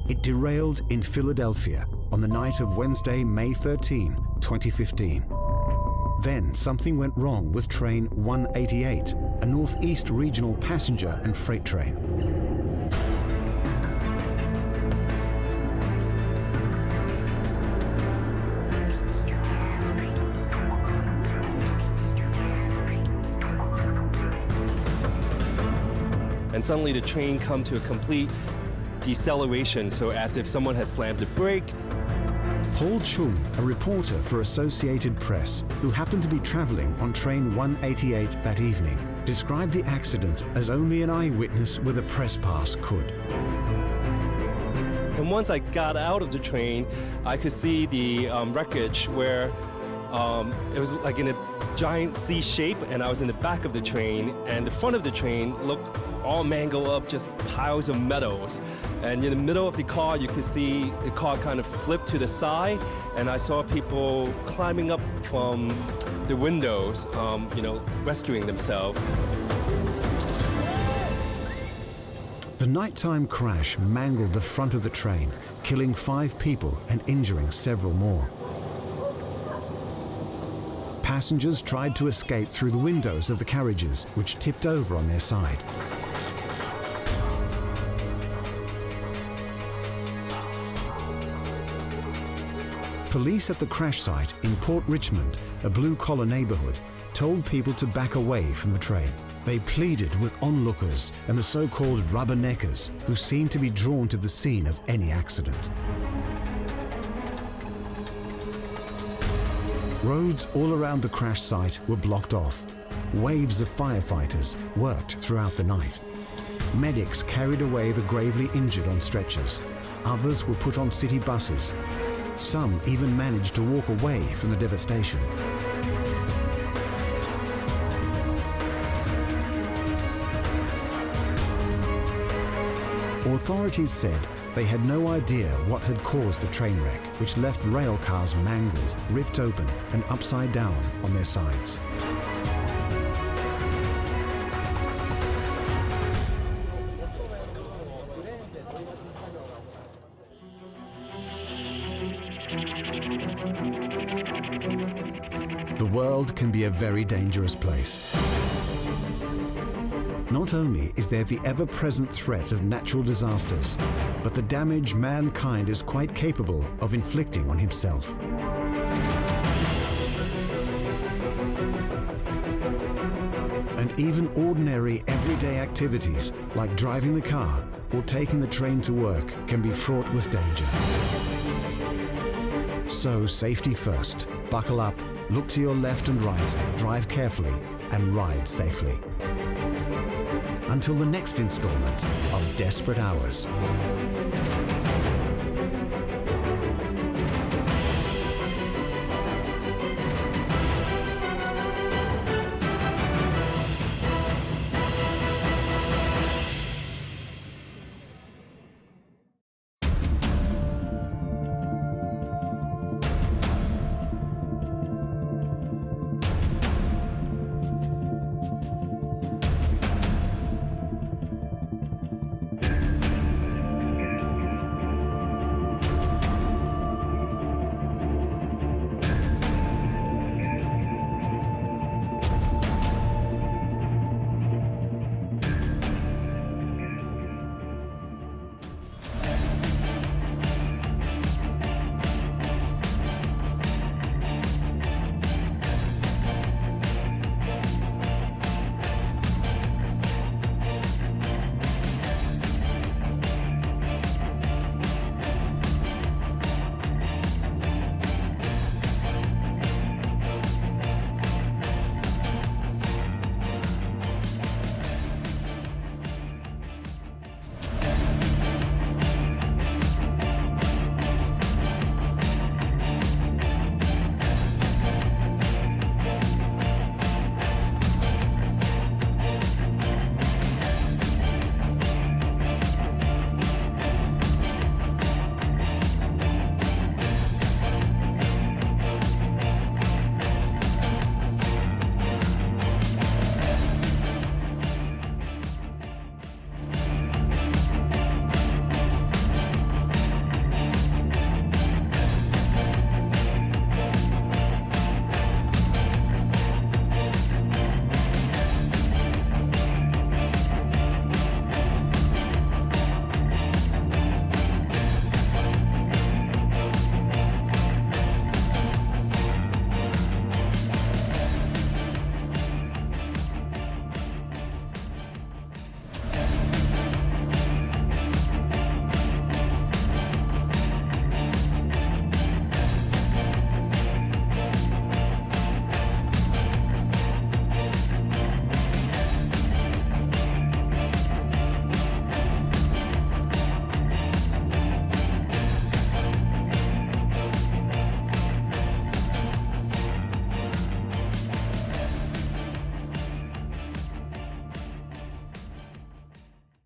It derailed in Philadelphia on the night of Wednesday, May 13, 2015. Then something went wrong with train 188, a Northeast regional passenger and freight train. And suddenly the train come to a complete deceleration, so as if someone has slammed the brake. Paul Chung, a reporter for Associated Press, who happened to be traveling on train 188 that evening, described the accident as only an eyewitness with a press pass could. And once I got out of the train, I could see the wreckage where it was like in a giant C shape, and I was in the back of the train, and the front of the train looked all mangled up, just piles of metals. And in the middle of the car, you could see the car kind of flip to the side, and I saw people climbing up from the windows, rescuing themselves. The nighttime crash mangled the front of the train, killing 5 people and injuring several more. Passengers tried to escape through the windows of the carriages, which tipped over on their side. Police at the crash site in Port Richmond, a blue-collar neighborhood, told people to back away from the train. They pleaded with onlookers and the so-called rubberneckers, who seemed to be drawn to the scene of any accident. Roads all around the crash site were blocked off. Waves of firefighters worked throughout the night. Medics carried away the gravely injured on stretchers. Others were put on city buses. Some even managed to walk away from the devastation. Authorities said they had no idea what had caused the train wreck, which left rail cars mangled, ripped open, and upside down on their sides. The world can be a very dangerous place. Not only is there the ever-present threat of natural disasters, but the damage mankind is quite capable of inflicting on himself. And even ordinary, everyday activities like driving the car or taking the train to work can be fraught with danger. So safety first. Buckle up, look to your left and right, drive carefully, and ride safely. Until the next installment of Desperate Hours.